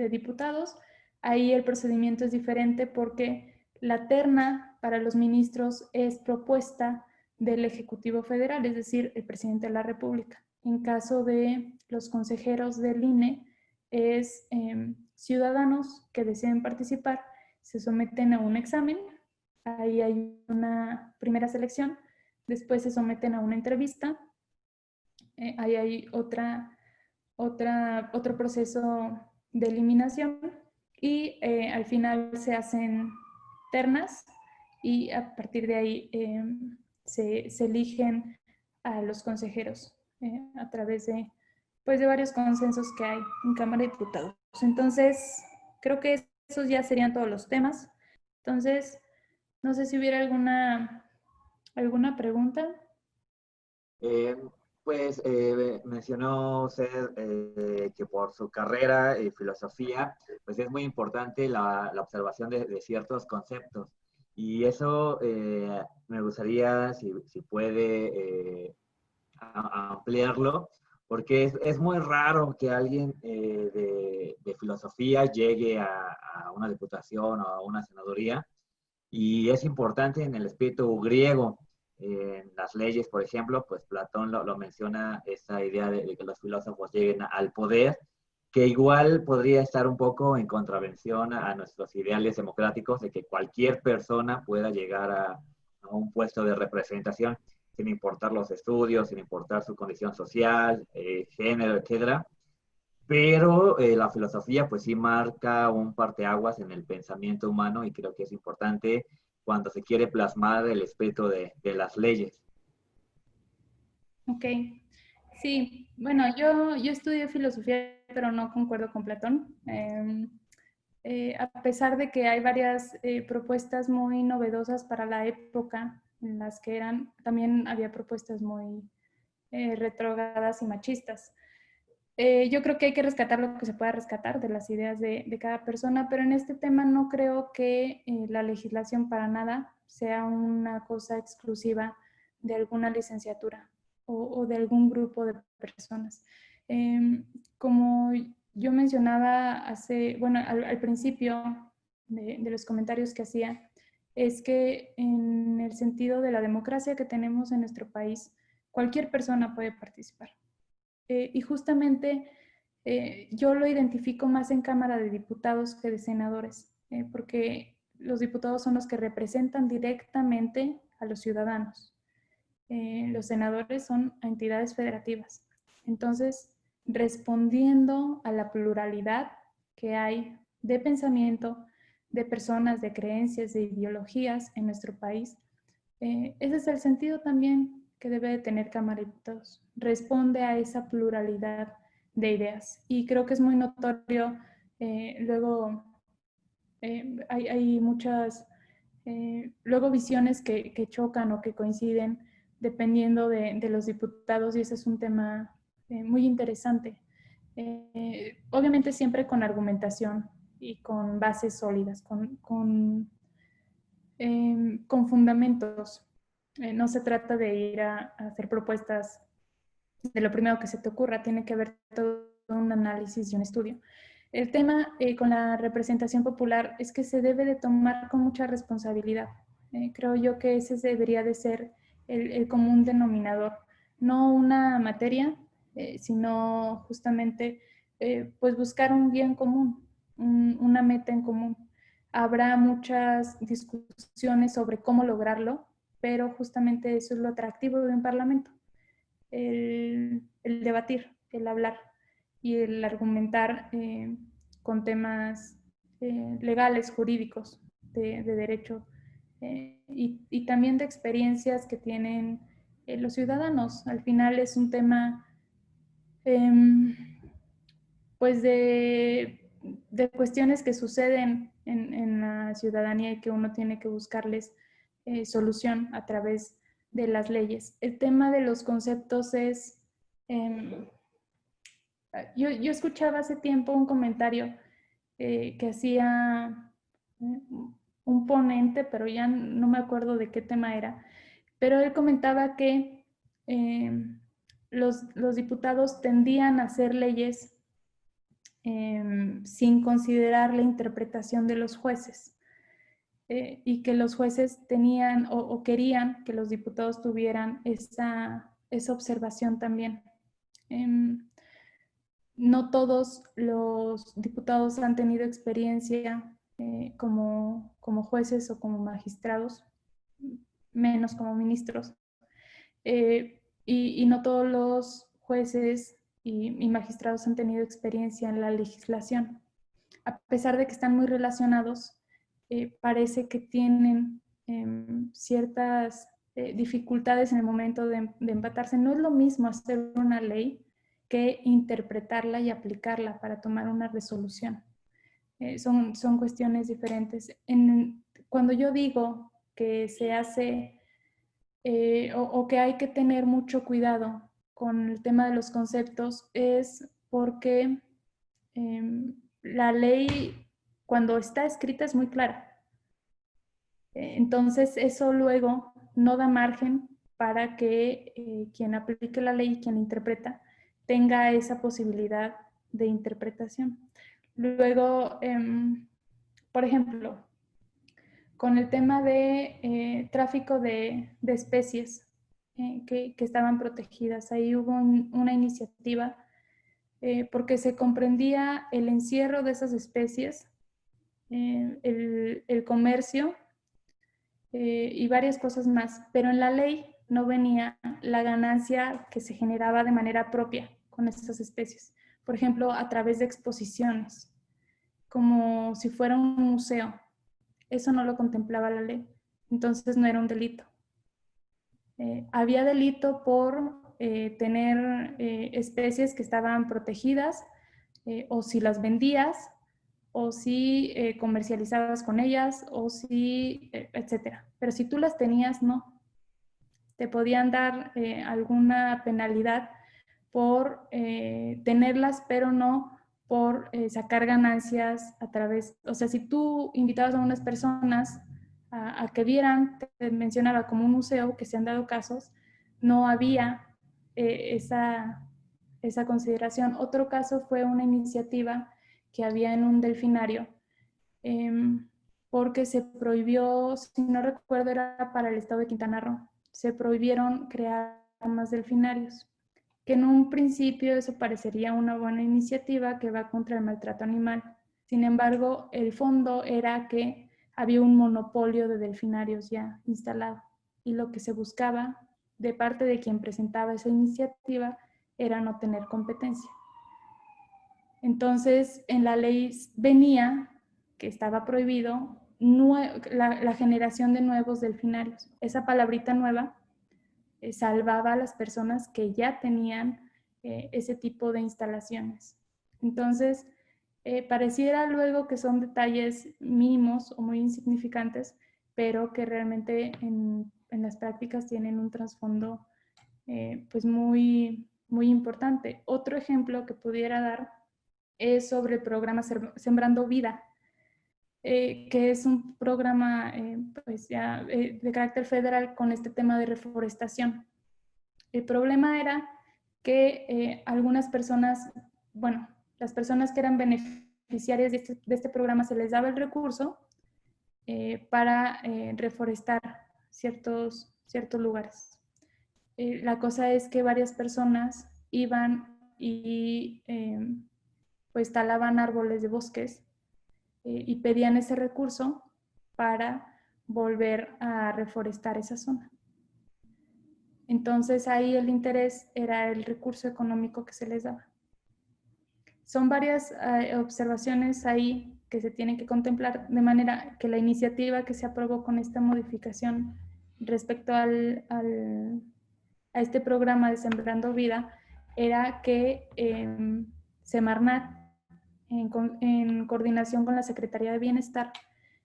Diputados. Ahí el procedimiento es diferente porque la terna para los ministros es propuesta del Ejecutivo Federal, es decir, el presidente de la República. En caso de los consejeros del INE, es ciudadanos que deseen participar, se someten a un examen, ahí hay una primera selección, después se someten a una entrevista, ahí hay otro proceso de eliminación y al final se hacen ternas y a partir de ahí se eligen a los consejeros a través de, pues, de varios consensos que hay en Cámara de Diputados. Entonces, creo que esos ya serían todos los temas. Entonces, no sé si hubiera alguna pregunta. Eh, Mencionó usted que por su carrera y filosofía, pues es muy importante la observación de ciertos conceptos. Y eso me gustaría, si puede, ampliarlo, porque es muy raro que alguien de filosofía llegue a una diputación o a una senaduría, y es importante en el espíritu griego. En las leyes, por ejemplo, pues Platón lo menciona, esa idea de que los filósofos lleguen al poder, que igual podría estar un poco en contravención a nuestros ideales democráticos de que cualquier persona pueda llegar a un puesto de representación sin importar los estudios, sin importar su condición social, género, etcétera. Pero la filosofía pues sí marca un parteaguas en el pensamiento humano, y creo que es importante cuando se quiere plasmar el espíritu de las leyes. Ok, sí, bueno, yo estudié filosofía, pero no concuerdo con Platón. A pesar de que hay varias propuestas muy novedosas para la época, en las que también había propuestas muy retrógradas y machistas. Yo creo que hay que rescatar lo que se pueda rescatar de las ideas de cada persona, pero en este tema no creo que la legislación para nada sea una cosa exclusiva de alguna licenciatura o de algún grupo de personas. Como yo mencionaba al principio de los comentarios que hacía, es que en el sentido de la democracia que tenemos en nuestro país, cualquier persona puede participar. Y justamente yo lo identifico más en Cámara de Diputados que de senadores, porque los diputados son los que representan directamente a los ciudadanos. Los senadores son entidades federativas. Entonces, respondiendo a la pluralidad que hay de pensamiento, de personas, de creencias, de ideologías en nuestro país, ese es el sentido también que debe de tener Cámara de Diputados. Responde a esa pluralidad de ideas. Y creo que es muy notorio, luego hay muchas, luego visiones que chocan o que coinciden dependiendo de los diputados, y ese es un tema muy interesante. Obviamente siempre con argumentación y con bases sólidas, con fundamentos. No se trata de ir a hacer propuestas de lo primero que se te ocurra, tiene que haber todo un análisis y un estudio. El tema con la representación popular es que se debe de tomar con mucha responsabilidad. Creo yo que ese debería de ser el común denominador, no una materia, sino justamente pues buscar un bien común, una meta en común. Habrá muchas discusiones sobre cómo lograrlo, pero justamente eso es lo atractivo de un parlamento, el debatir, el hablar y el argumentar con temas legales, jurídicos, de derecho, y también de experiencias que tienen los ciudadanos. Al final es un tema pues de cuestiones que suceden en la ciudadanía y que uno tiene que buscarles solución a través de las leyes. El tema de los conceptos es, yo escuchaba hace tiempo un comentario que hacía un ponente, pero ya no me acuerdo de qué tema era, pero él comentaba que los diputados tendían a hacer leyes sin considerar la interpretación de los jueces, y que los jueces tenían o querían que los diputados tuvieran esa observación también. No todos los diputados han tenido experiencia como jueces o como magistrados, menos como ministros, y no todos los jueces y magistrados han tenido experiencia en la legislación. A pesar de que están muy relacionados, parece que tienen ciertas dificultades en el momento de empatarse. No es lo mismo hacer una ley que interpretarla y aplicarla para tomar una resolución. Son cuestiones diferentes. Cuando yo digo que se hace o que hay que tener mucho cuidado con el tema de los conceptos, es porque la ley, cuando está escrita, es muy clara. Entonces, eso luego no da margen para que quien aplique la ley y quien interpreta tenga esa posibilidad de interpretación. Luego, por ejemplo, con el tema de tráfico de especies que estaban protegidas, ahí hubo una iniciativa porque se comprendía el encierro de esas especies, el comercio y varias cosas más, pero en la ley no venía la ganancia que se generaba de manera propia con estas especies. Por ejemplo, a través de exposiciones, como si fuera un museo. Eso no lo contemplaba la ley, entonces no era un delito. Había delito por tener especies que estaban protegidas, o si las vendías, o si comercializabas con ellas, o si, etcétera. Pero si tú las tenías, no. Te podían dar alguna penalidad por tenerlas, pero no por sacar ganancias a través, o sea, si tú invitabas a unas personas a que vieran, te mencionaba como un museo, que se han dado casos, no había esa consideración. Otro caso fue una iniciativa que había en un delfinario, porque se prohibió, si no recuerdo, era para el estado de Quintana Roo, se prohibieron crear más delfinarios, que en un principio eso parecería una buena iniciativa que va contra el maltrato animal. Sin embargo, el fondo era que había un monopolio de delfinarios ya instalado, y lo que se buscaba de parte de quien presentaba esa iniciativa era no tener competencia. Entonces, en la ley venía que estaba prohibido la generación de nuevos delfinarios. Esa palabrita nueva salvaba a las personas que ya tenían ese tipo de instalaciones. Entonces, pareciera luego que son detalles mínimos o muy insignificantes, pero que realmente en las prácticas tienen un trasfondo pues muy, muy importante. Otro ejemplo que pudiera dar es sobre el programa Sembrando Vida, que es un programa pues ya, de carácter federal con este tema de reforestación. El problema era que algunas personas, bueno, las personas que eran beneficiarias de este programa se les daba el recurso para reforestar ciertos lugares. La cosa es que varias personas iban y pues talaban árboles de bosques y pedían ese recurso para volver a reforestar esa zona. Entonces ahí el interés era el recurso económico que se les daba. Son varias observaciones ahí que se tienen que contemplar, de manera que la iniciativa que se aprobó con esta modificación respecto a este programa de Sembrando Vida era que Semarnat, en coordinación con la Secretaría de Bienestar,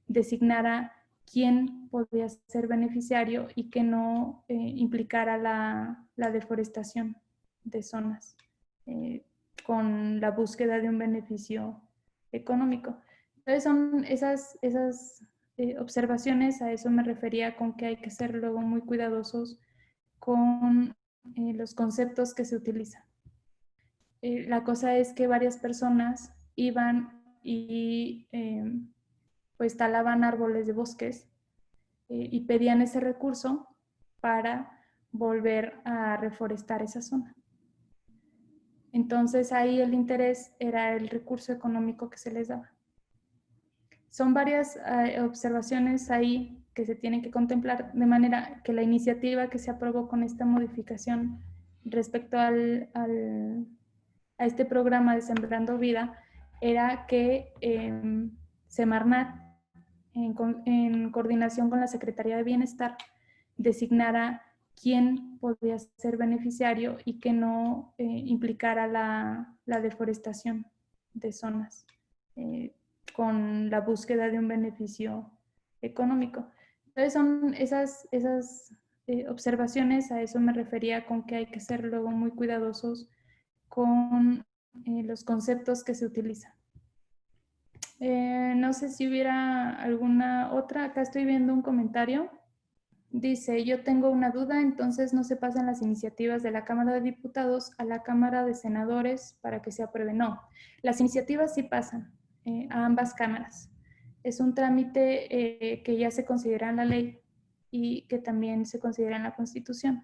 designara quién podía ser beneficiario y que no implicara la deforestación de zonas con la búsqueda de un beneficio económico. Entonces son esas observaciones, a eso me refería con que hay que ser luego muy cuidadosos con los conceptos que se utilizan. La cosa es que varias personas iban y pues talaban árboles de bosques y pedían ese recurso para volver a reforestar esa zona. Entonces ahí el interés era el recurso económico que se les daba. Son varias observaciones ahí que se tienen que contemplar, de manera que la iniciativa que se aprobó con esta modificación respecto a este programa de Sembrando Vida era que Semarnat, en coordinación con la Secretaría de Bienestar, designara quién podía ser beneficiario y que no implicara la deforestación de zonas con la búsqueda de un beneficio económico. Entonces son esas observaciones, a eso me refería con que hay que ser luego muy cuidadosos con los conceptos que se utilizan. No sé si hubiera alguna otra. Acá estoy viendo un comentario. Dice, yo tengo una duda, entonces no se pasan las iniciativas de la Cámara de Diputados a la Cámara de Senadores para que se aprueben. No, las iniciativas sí pasan a ambas cámaras. Es un trámite que ya se considera en la ley y que también se considera en la Constitución.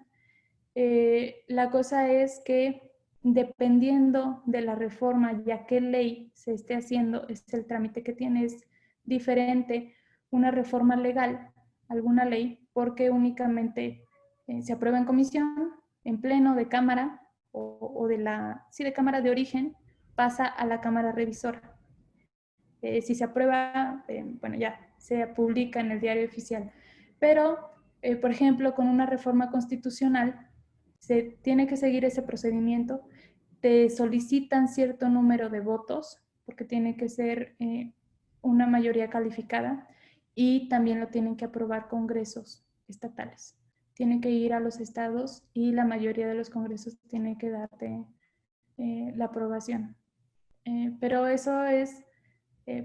La cosa es que dependiendo de la reforma y a qué ley se esté haciendo, es el trámite que tiene. Es diferente una reforma legal, alguna ley, porque únicamente se aprueba en comisión, en pleno de cámara o de cámara de origen, pasa a la cámara revisora. Si se aprueba, bueno, ya se publica en el diario oficial. Pero, por ejemplo, con una reforma constitucional, se tiene que seguir ese procedimiento. Te solicitan cierto número de votos, porque tiene que ser una mayoría calificada, y también lo tienen que aprobar congresos estatales. Tienen que ir a los estados y la mayoría de los congresos tienen que darte la aprobación. Pero eso es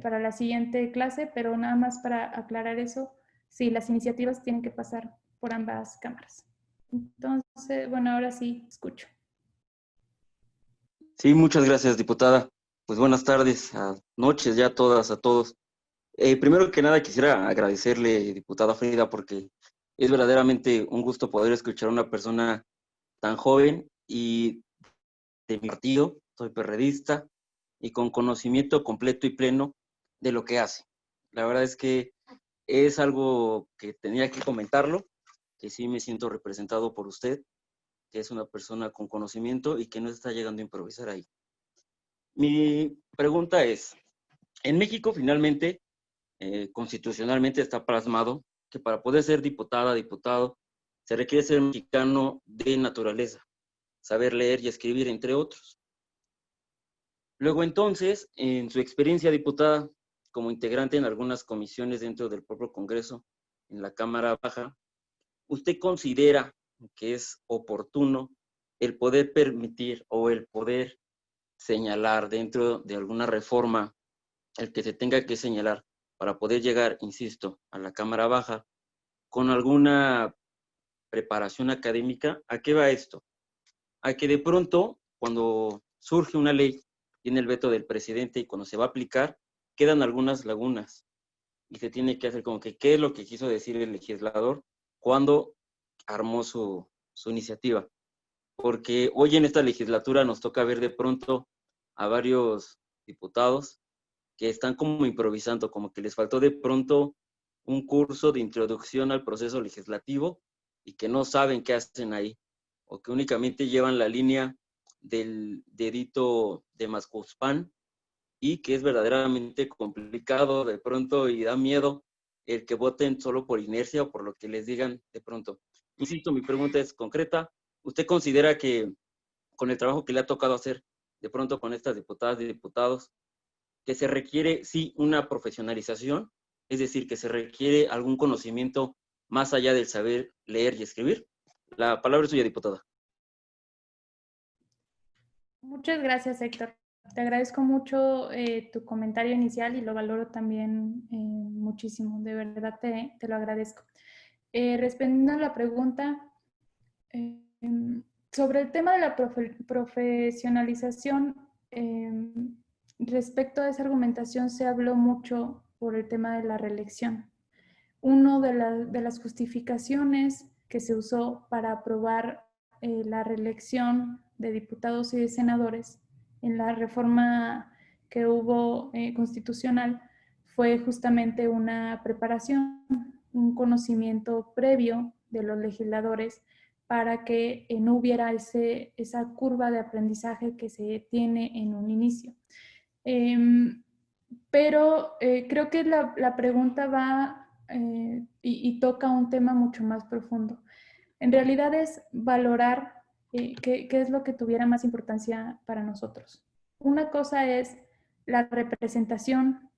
para la siguiente clase, pero nada más para aclarar eso, sí, las iniciativas tienen que pasar por ambas cámaras. Entonces, bueno, ahora sí, escucho. Sí, muchas gracias, diputada. Pues buenas tardes, noches ya a todas, a todos. Primero que nada quisiera agradecerle, diputada Frida, porque es verdaderamente un gusto poder escuchar a una persona tan joven y de mi partido, soy perredista, y con conocimiento completo y pleno de lo que hace. La verdad es que es algo que tenía que comentarlo, que sí me siento representado por usted, que es una persona con conocimiento y que no está llegando a improvisar ahí. Mi pregunta es, en México finalmente, constitucionalmente está plasmado que para poder ser diputada, diputado, se requiere ser mexicano de naturaleza, saber leer y escribir, entre otros. Luego entonces, en su experiencia diputada, como integrante en algunas comisiones dentro del propio Congreso, en la Cámara Baja, ¿usted considera que es oportuno el poder permitir o el poder señalar dentro de alguna reforma el que se tenga que señalar para poder llegar, insisto, a la Cámara Baja con alguna preparación académica? ¿A qué va esto? A que de pronto, cuando surge una ley, tiene el veto del presidente y cuando se va a aplicar, quedan algunas lagunas y se tiene que hacer como que qué es lo que quiso decir el legislador cuando armó su iniciativa. Porque hoy en esta legislatura nos toca ver de pronto a varios diputados que están como improvisando, como que les faltó de pronto un curso de introducción al proceso legislativo y que no saben qué hacen ahí, o que únicamente llevan la línea del dedito de Mascuspán y que es verdaderamente complicado de pronto y da miedo el que voten solo por inercia o por lo que les digan de pronto. Insisto, mi pregunta es concreta. ¿Usted considera que con el trabajo que le ha tocado hacer de pronto con estas diputadas y diputados, que se requiere, sí, una profesionalización, es decir, que se requiere algún conocimiento más allá del saber leer y escribir? La palabra es suya, diputada. Muchas gracias, Héctor. Te agradezco mucho tu comentario inicial y lo valoro también muchísimo. De verdad te lo agradezco. Respondiendo a la pregunta, sobre el tema de la profesionalización, respecto a esa argumentación se habló mucho por el tema de la reelección. Una de las justificaciones que se usó para aprobar la reelección de diputados y de senadores en la reforma que hubo constitucional fue justamente una preparación, un conocimiento previo de los legisladores para que no hubiera esa curva de aprendizaje que se tiene en un inicio. Pero creo que la pregunta va y toca un tema mucho más profundo. En realidad es valorar qué es lo que tuviera más importancia para nosotros. Una cosa es la representación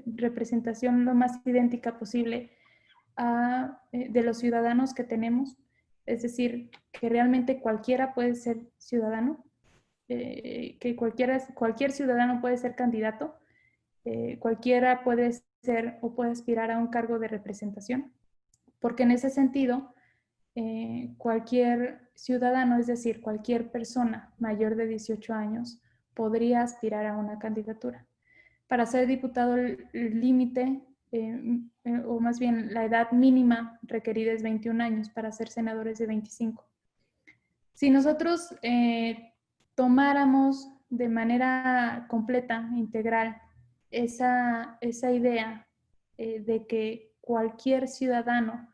representación lo más idéntica posible de los ciudadanos que tenemos, es decir, que realmente cualquiera puede ser ciudadano, que cualquier ciudadano puede ser candidato, cualquiera puede ser o puede aspirar a un cargo de representación, porque en ese sentido, cualquier ciudadano, es decir, cualquier persona mayor de 18 años, podría aspirar a una candidatura. Para ser diputado, el límite, o más bien la edad mínima requerida es 21 años, para ser senadores de 25. Si nosotros tomáramos de manera completa, integral, esa idea de que cualquier ciudadano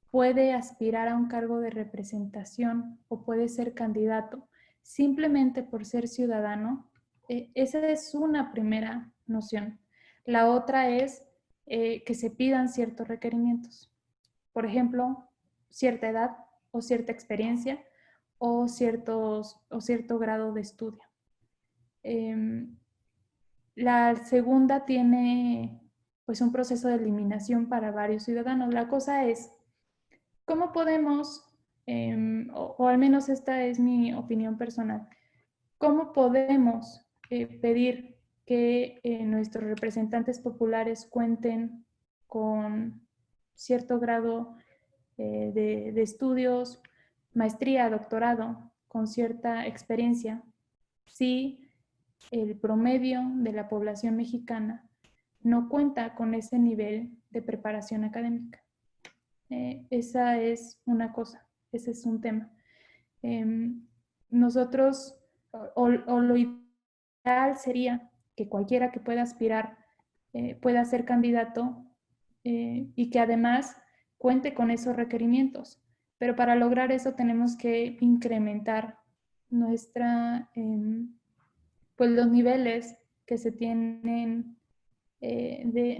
puede aspirar a un cargo de representación o puede ser candidato simplemente por ser ciudadano, esa es una primera noción. La otra es que se pidan ciertos requerimientos. Por ejemplo, cierta edad o cierta experiencia o cierto grado de estudio. La segunda tiene pues un proceso de eliminación para varios ciudadanos. La cosa es, ¿cómo podemos, o al menos esta es mi opinión personal, cómo podemos pedir que nuestros representantes populares cuenten con cierto grado de estudios, maestría, doctorado, con cierta experiencia, si el promedio de la población mexicana no cuenta con ese nivel de preparación académica. Esa es una cosa, ese es un tema. Nosotros, o lo ideal sería que cualquiera que pueda aspirar pueda ser candidato y que además cuente con esos requerimientos. Pero para lograr eso tenemos que incrementar pues los niveles que se tienen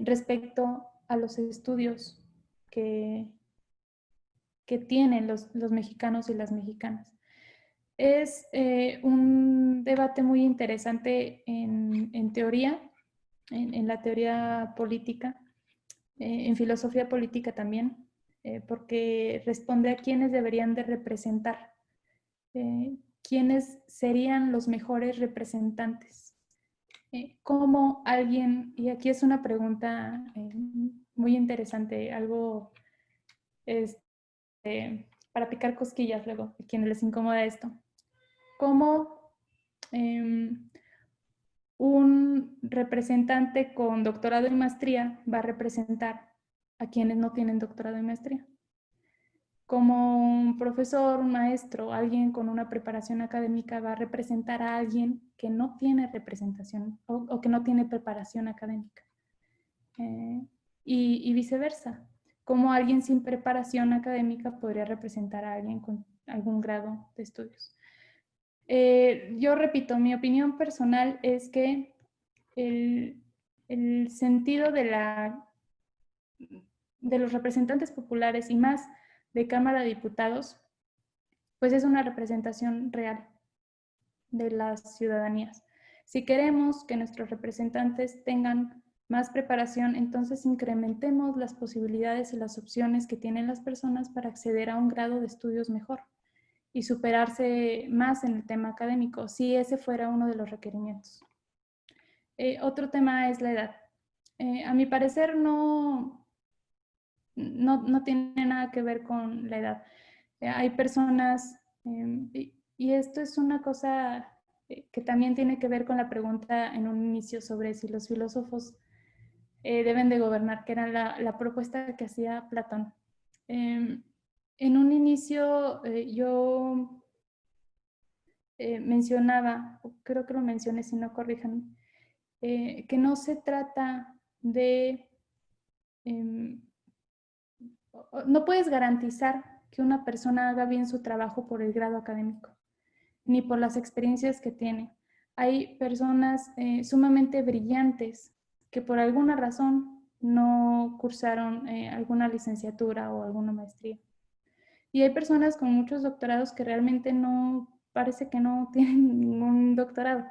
respecto a los estudios que tienen los mexicanos y las mexicanas. Es un debate muy interesante en teoría, en la teoría política, en filosofía política también, porque responde a quiénes deberían de representar, quiénes serían los mejores representantes. ¿Cómo alguien, y aquí es una pregunta muy interesante, algo para picar cosquillas luego, a quienes les incomoda esto, cómo un representante con doctorado y maestría va a representar a quienes no tienen doctorado y maestría? Como un profesor, un maestro, alguien con una preparación académica va a representar a alguien que no tiene representación o que no tiene preparación académica. Y viceversa. Como alguien sin preparación académica podría representar a alguien con algún grado de estudios. Yo repito, mi opinión personal es que el sentido de los representantes populares y más de Cámara de Diputados, pues es una representación real de las ciudadanías. Si queremos que nuestros representantes tengan más preparación, entonces incrementemos las posibilidades y las opciones que tienen las personas para acceder a un grado de estudios mejor y superarse más en el tema académico, si ese fuera uno de los requerimientos. Otro tema es la edad. A mi parecer no tiene nada que ver con la edad. Hay personas, y esto es una cosa que también tiene que ver con la pregunta en un inicio sobre si los filósofos deben de gobernar, que era la propuesta que hacía Platón. En un inicio yo mencionaba, creo que lo mencioné, si no corríjanme, que no se trata de... no puedes garantizar que una persona haga bien su trabajo por el grado académico, ni por las experiencias que tiene. Hay personas sumamente brillantes que por alguna razón no cursaron alguna licenciatura o alguna maestría. Y hay personas con muchos doctorados que realmente parece que no tienen ningún doctorado.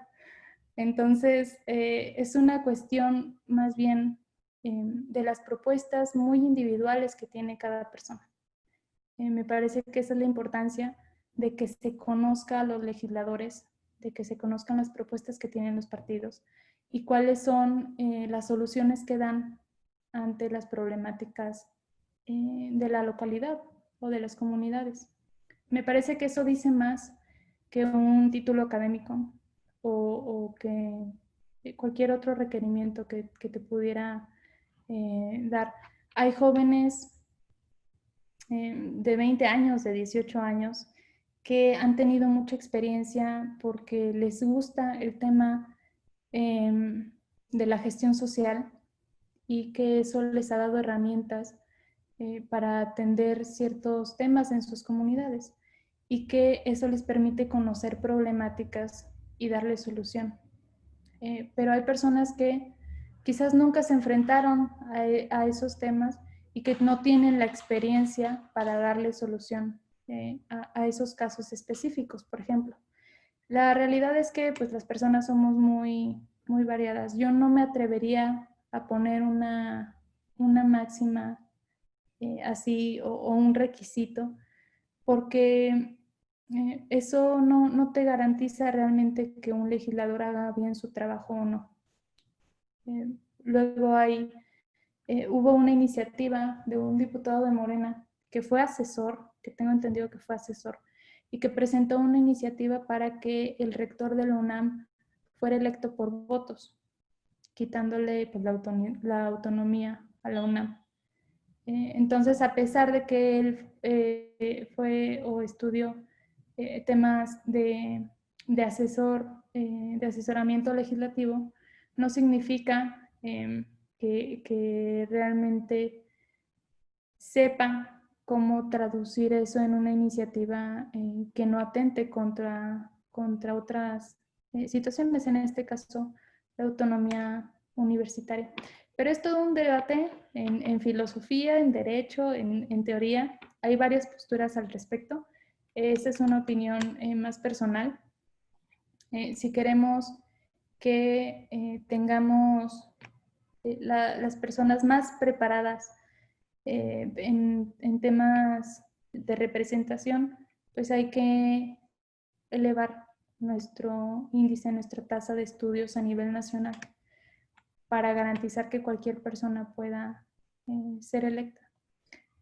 Entonces, es una cuestión más bien de las propuestas muy individuales que tiene cada persona. Me parece que esa es la importancia de que se conozca a los legisladores, de que se conozcan las propuestas que tienen los partidos y cuáles son las soluciones que dan ante las problemáticas de la localidad o de las comunidades. Me parece que eso dice más que un título académico o que cualquier otro requerimiento que te pudiera dar. Hay jóvenes de 20 años, de 18 años, que han tenido mucha experiencia porque les gusta el tema de la gestión social y que eso les ha dado herramientas para atender ciertos temas en sus comunidades y que eso les permite conocer problemáticas y darle solución. Pero hay personas que quizás nunca se enfrentaron a esos temas y que no tienen la experiencia para darle solución a esos casos específicos, por ejemplo. La realidad es que pues, las personas somos muy, muy variadas. Yo no me atrevería a poner una máxima así o un requisito, porque eso no te garantiza realmente que un legislador haga bien su trabajo o no. Luego hay hubo una iniciativa de un diputado de Morena que fue asesor, que tengo entendido que fue asesor, y que presentó una iniciativa para que el rector de la UNAM fuera electo por votos, quitándole pues, la autonomía a la UNAM. Entonces, a pesar de que él fue o estudió temas de asesoramiento legislativo, no significa que realmente sepa cómo traducir eso en una iniciativa que no atente contra otras situaciones, en este caso la autonomía universitaria. Pero es todo un debate en filosofía, en derecho, en teoría. Hay varias posturas al respecto. Esa es una opinión más personal. Si queremos que tengamos las personas más preparadas en temas de representación, pues hay que elevar nuestro índice, nuestra tasa de estudios a nivel nacional para garantizar que cualquier persona pueda ser electa.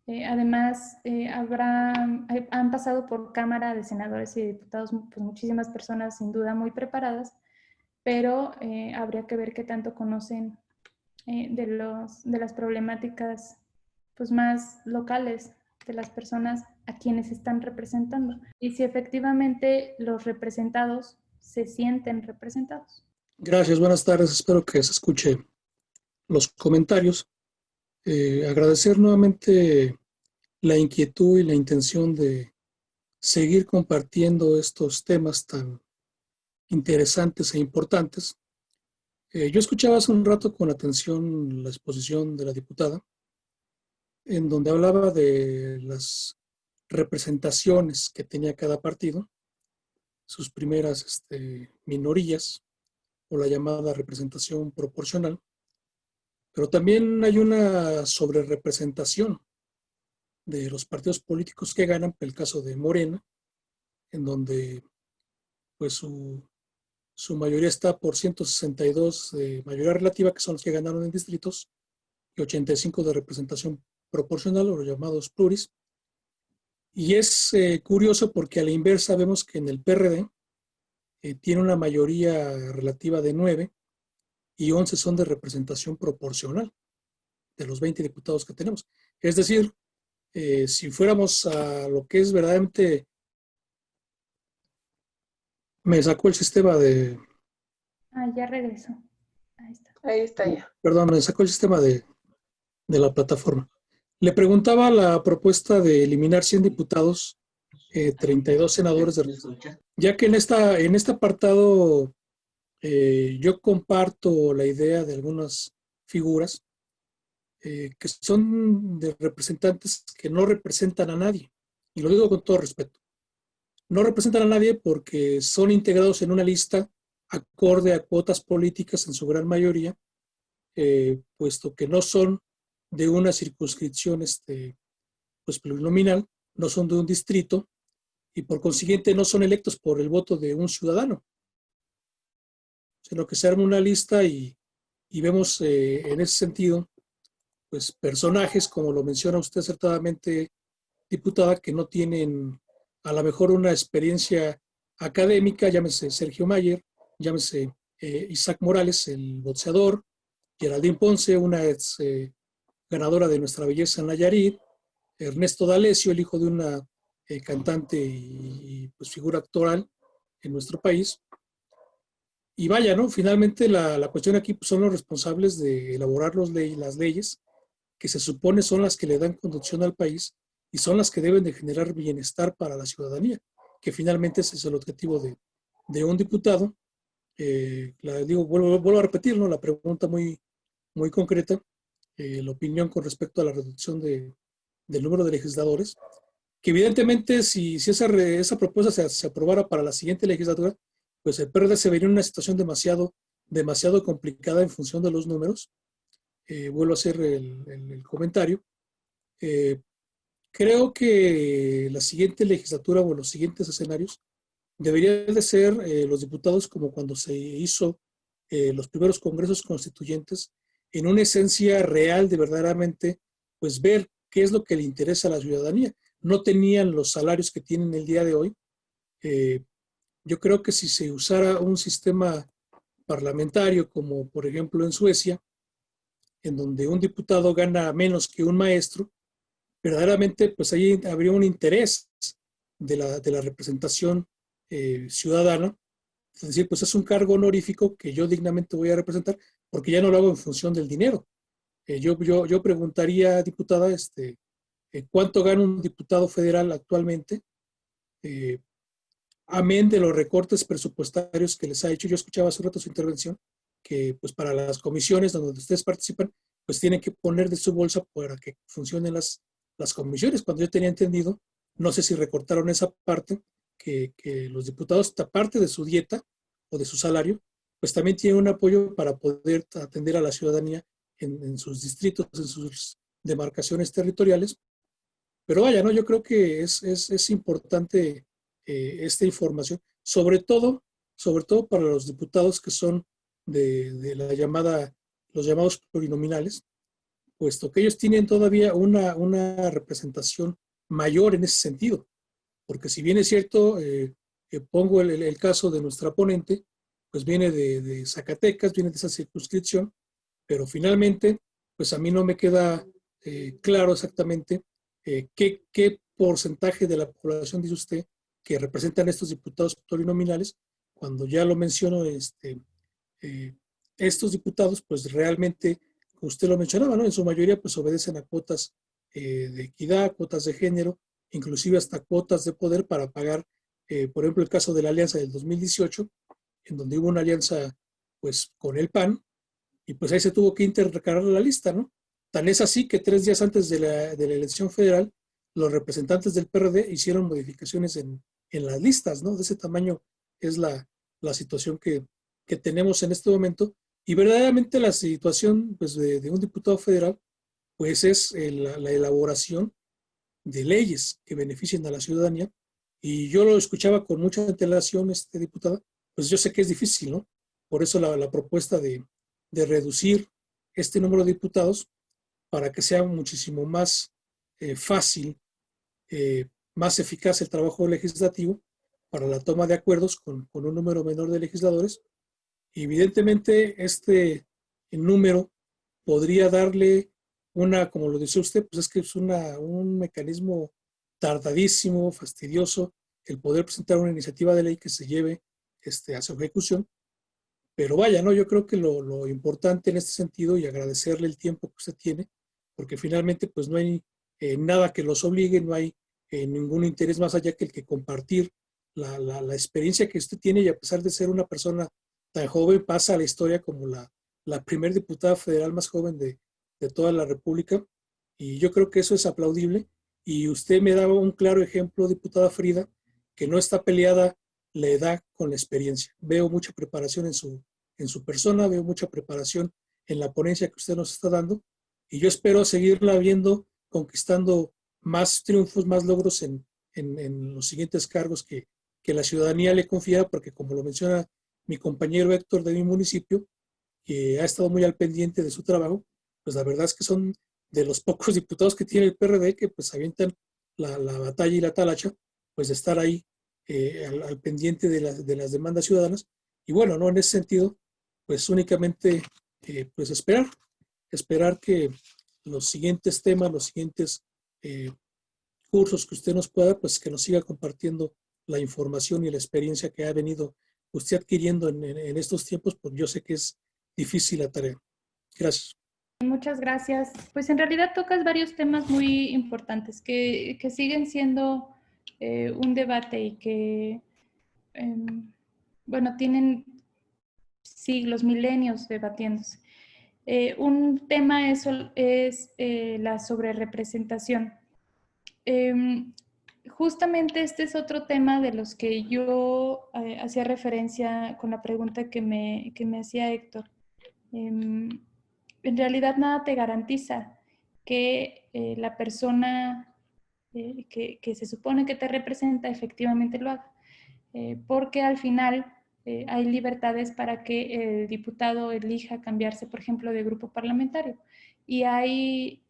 Además, han pasado por Cámara de Senadores y Diputados pues, muchísimas personas sin duda muy preparadas, pero habría que ver qué tanto conocen de las problemáticas pues, más locales de las personas a quienes están representando y si efectivamente los representados se sienten representados. Gracias, buenas tardes. Espero que se escuche los comentarios. Agradecer nuevamente la inquietud y la intención de seguir compartiendo estos temas tan interesantes e importantes. Yo escuchaba hace un rato con atención la exposición de la diputada, en donde hablaba de las representaciones que tenía cada partido, sus primeras minorías, o la llamada representación proporcional, pero también hay una sobrerepresentación de los partidos políticos que ganan, el caso de Morena, en donde pues su mayoría está por 162 de mayoría relativa, que son los que ganaron en distritos, y 85 de representación proporcional, o los llamados pluris. Y es curioso porque a la inversa vemos que en el PRD tiene una mayoría relativa de 9 y 11 son de representación proporcional de los 20 diputados que tenemos. Es decir, si fuéramos a lo que es verdaderamente... Me sacó el sistema de... Ya regresó. Ahí está. Ahí está ya. Perdón, me sacó el sistema de la plataforma. Le preguntaba la propuesta de eliminar 100 diputados, 32 senadores, ya que en este apartado yo comparto la idea de algunas figuras que son de representantes que no representan a nadie. Y lo digo con todo respeto. No representan a nadie porque son integrados en una lista acorde a cuotas políticas en su gran mayoría, puesto que no son de una circunscripción pues, plurinominal, no son de un distrito y por consiguiente no son electos por el voto de un ciudadano, sino que se arma una lista y vemos en ese sentido pues, personajes, como lo menciona usted acertadamente, diputada, que no tienen a lo mejor una experiencia académica, llámese Sergio Mayer, llámese Isaac Morales, el boxeador, Geraldine Ponce, una ex ganadora de Nuestra Belleza en Nayarit, Ernesto D'Alessio, el hijo de una cantante y pues, figura actoral en nuestro país. Y vaya, ¿no? Finalmente la cuestión aquí pues, son los responsables de elaborar las leyes que se supone son las que le dan conducción al país y son las que deben de generar bienestar para la ciudadanía, que finalmente ese es el objetivo de un diputado. Vuelvo a repetir, ¿no? La pregunta muy, muy concreta, la opinión con respecto a la reducción del número de legisladores, que evidentemente si esa propuesta se aprobara para la siguiente legislatura, pues el PRD se vería en una situación demasiado complicada en función de los números. Vuelvo a hacer el comentario. Creo que la siguiente legislatura o los siguientes escenarios deberían de ser los diputados como cuando se hizo los primeros congresos constituyentes, en una esencia real de verdaderamente pues ver qué es lo que le interesa a la ciudadanía. No tenían los salarios que tienen el día de hoy. Yo creo que si se usara un sistema parlamentario como por ejemplo en Suecia, en donde un diputado gana menos que un maestro, verdaderamente pues ahí habría un interés de la representación ciudadana. Es decir, pues es un cargo honorífico que yo dignamente voy a representar porque ya no lo hago en función del dinero. Yo preguntaría, diputada, ¿cuánto gana un diputado federal actualmente? Amén de los recortes presupuestarios que les ha hecho. Yo escuchaba hace rato su intervención, que pues para las comisiones donde ustedes participan, pues tienen que poner de su bolsa para que funcionen las comisiones. Cuando yo tenía entendido, no sé si recortaron esa parte, que los diputados, aparte de su dieta o de su salario, pues también tienen un apoyo para poder atender a la ciudadanía en sus distritos, en sus demarcaciones territoriales. Pero vaya, ¿no? Yo creo que es importante esta información, sobre todo para los diputados que son de la llamada, los llamados plurinominales, puesto que ellos tienen todavía una representación mayor en ese sentido. Porque si bien es cierto, pongo el caso de nuestra ponente, pues viene de Zacatecas, viene de esa circunscripción, pero finalmente, pues a mí no me queda claro exactamente qué porcentaje de la población dice usted que representan estos diputados plurinominales. Cuando ya lo menciono, estos diputados, pues realmente, como usted lo mencionaba, ¿no? En su mayoría, pues obedecen a cuotas de equidad, cuotas de género, inclusive hasta cuotas de poder para pagar, por ejemplo, el caso de la alianza del 2018, en donde hubo una alianza, pues, con el PAN, y pues ahí se tuvo que intercalar la lista, ¿no? Tan es así que 3 días antes de la elección federal, los representantes del PRD hicieron modificaciones en las listas, ¿no? De ese tamaño es la situación que tenemos en este momento. Y verdaderamente la situación pues, de un diputado federal, pues es la elaboración de leyes que beneficien a la ciudadanía. Y yo lo escuchaba con mucha antelación, diputada, pues yo sé que es difícil, ¿no? Por eso la propuesta de reducir este número de diputados para que sea muchísimo más fácil, más eficaz el trabajo legislativo para la toma de acuerdos con un número menor de legisladores. Y evidentemente, el número podría darle como lo dice usted, pues es que es un mecanismo tardadísimo, fastidioso, el poder presentar una iniciativa de ley que se lleve a su ejecución. Pero vaya, ¿no? Yo creo que lo importante en este sentido, y agradecerle el tiempo que usted tiene, porque finalmente pues no hay nada que los obligue, no hay ningún interés más allá que el que compartir la experiencia que usted tiene, y a pesar de ser una persona tan joven, pasa a la historia como la primer diputada federal más joven de toda la República, y yo creo que eso es aplaudible, y usted me daba un claro ejemplo, diputada Frida, que no está peleada la edad con la experiencia. Veo mucha preparación en su persona, veo mucha preparación en la ponencia que usted nos está dando, y yo espero seguirla viendo, conquistando más triunfos, más logros en los siguientes cargos que la ciudadanía le confiera, porque como lo menciona mi compañero Héctor de mi municipio, que ha estado muy al pendiente de su trabajo, pues la verdad es que son de los pocos diputados que tiene el PRD que pues avientan la batalla y la talacha, pues de estar ahí al pendiente de las demandas ciudadanas. Y bueno, ¿no? En ese sentido, pues únicamente pues esperar que los siguientes temas, los siguientes cursos que usted nos pueda, pues que nos siga compartiendo la información y la experiencia que ha venido usted adquiriendo en estos tiempos, porque yo sé que es difícil la tarea. Gracias. Muchas gracias. Pues en realidad tocas varios temas muy importantes que siguen siendo un debate y que, bueno, tienen siglos, milenios debatiéndose. Un tema es la sobrerepresentación. Justamente este es otro tema de los que yo hacía referencia con la pregunta que me hacía Héctor. En realidad nada te garantiza que la persona que se supone que te representa efectivamente lo haga. Porque al final hay libertades para que el diputado elija cambiarse, por ejemplo, de grupo parlamentario. Y hay,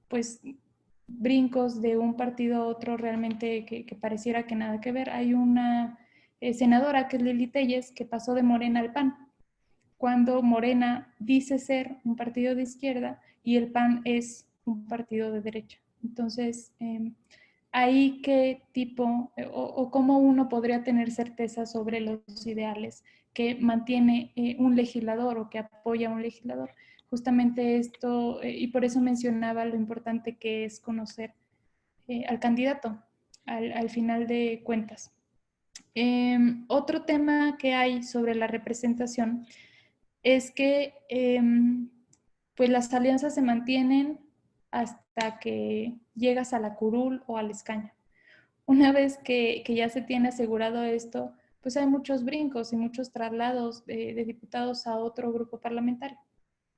pues, brincos de un partido a otro realmente que pareciera que nada que ver. Hay una senadora que es Lili Telles, que pasó de Morena al PAN, cuando Morena dice ser un partido de izquierda y el PAN es un partido de derecha. Entonces, ahí qué tipo o cómo uno podría tener certeza sobre los ideales que mantiene un legislador o que apoya a un legislador. Justamente esto, y por eso mencionaba lo importante que es conocer al candidato al final de cuentas. Otro tema que hay sobre la representación es que pues las alianzas se mantienen hasta que llegas a la curul o al escaño. Una vez que ya se tiene asegurado esto, pues hay muchos brincos y muchos traslados de diputados a otro grupo parlamentario.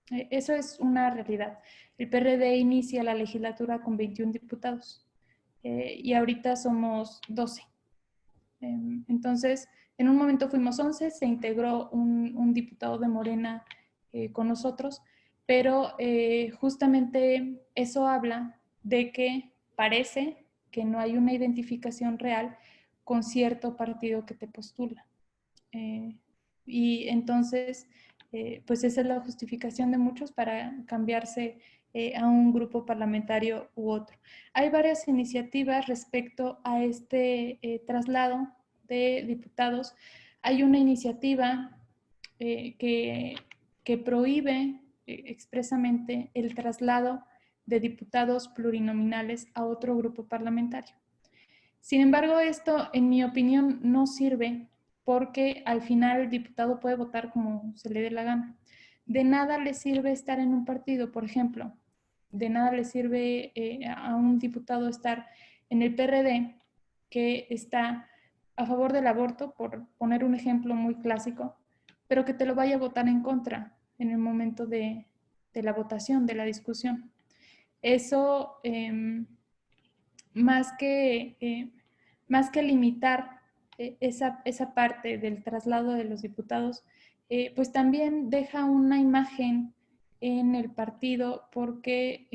Eso es una realidad. El PRD inicia la legislatura con 21 diputados y ahorita somos 12. Entonces, en un momento fuimos 11, se integró un diputado de Morena con nosotros, pero justamente eso habla de que parece que no hay una identificación real con cierto partido que te postula. Y entonces, pues esa es la justificación de muchos para cambiarse a un grupo parlamentario u otro. Hay varias iniciativas respecto a este traslado de diputados. Hay una iniciativa que prohíbe expresamente el traslado de diputados plurinominales a otro grupo parlamentario. Sin embargo, esto, en mi opinión, no sirve porque al final el diputado puede votar como se le dé la gana. De nada le sirve estar en un partido, por ejemplo. De nada le sirve a un diputado estar en el PRD, que está a favor del aborto, por poner un ejemplo muy clásico, pero que te lo vaya a votar en contra en el momento de la votación, de la discusión. Eso, más que limitar esa parte del traslado de los diputados, pues también deja una imagen en el partido porque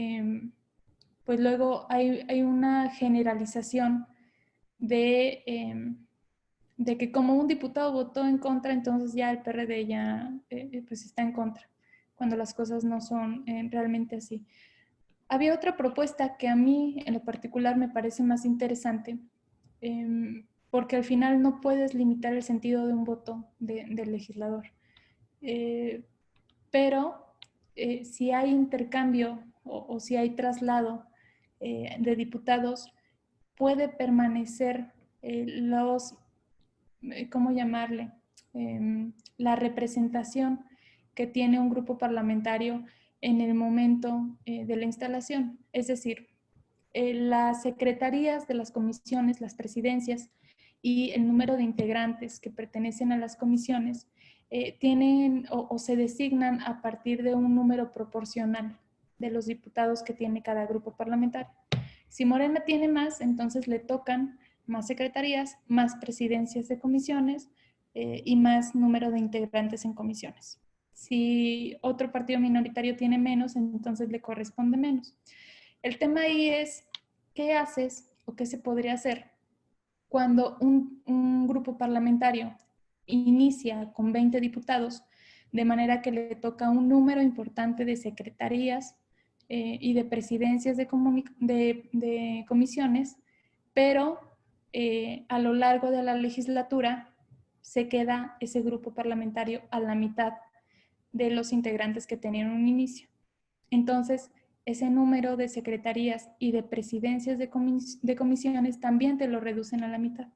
pues luego hay una generalización de que como un diputado votó en contra, entonces ya el PRD ya pues está en contra, cuando las cosas no son realmente así. Había otra propuesta que a mí en lo particular me parece más interesante, porque al final no puedes limitar el sentido de un voto del legislador. Pero si hay intercambio o si hay traslado de diputados, puede permanecer ¿cómo llamarle? La representación que tiene un grupo parlamentario en el momento de la instalación. Es decir, las secretarías de las comisiones, las presidencias y el número de integrantes que pertenecen a las comisiones tienen o se designan a partir de un número proporcional de los diputados que tiene cada grupo parlamentario. Si Morena tiene más, entonces le tocan más secretarías, más presidencias de comisiones y más número de integrantes en comisiones. Si otro partido minoritario tiene menos, entonces le corresponde menos. El tema ahí es, ¿qué haces o qué se podría hacer cuando un grupo parlamentario inicia con 20 diputados, de manera que le toca un número importante de secretarías y de presidencias de comisiones, pero a lo largo de la legislatura se queda ese grupo parlamentario a la mitad de los integrantes que tenían un inicio? Entonces, ese número de secretarías y de presidencias de comisiones también te lo reducen a la mitad.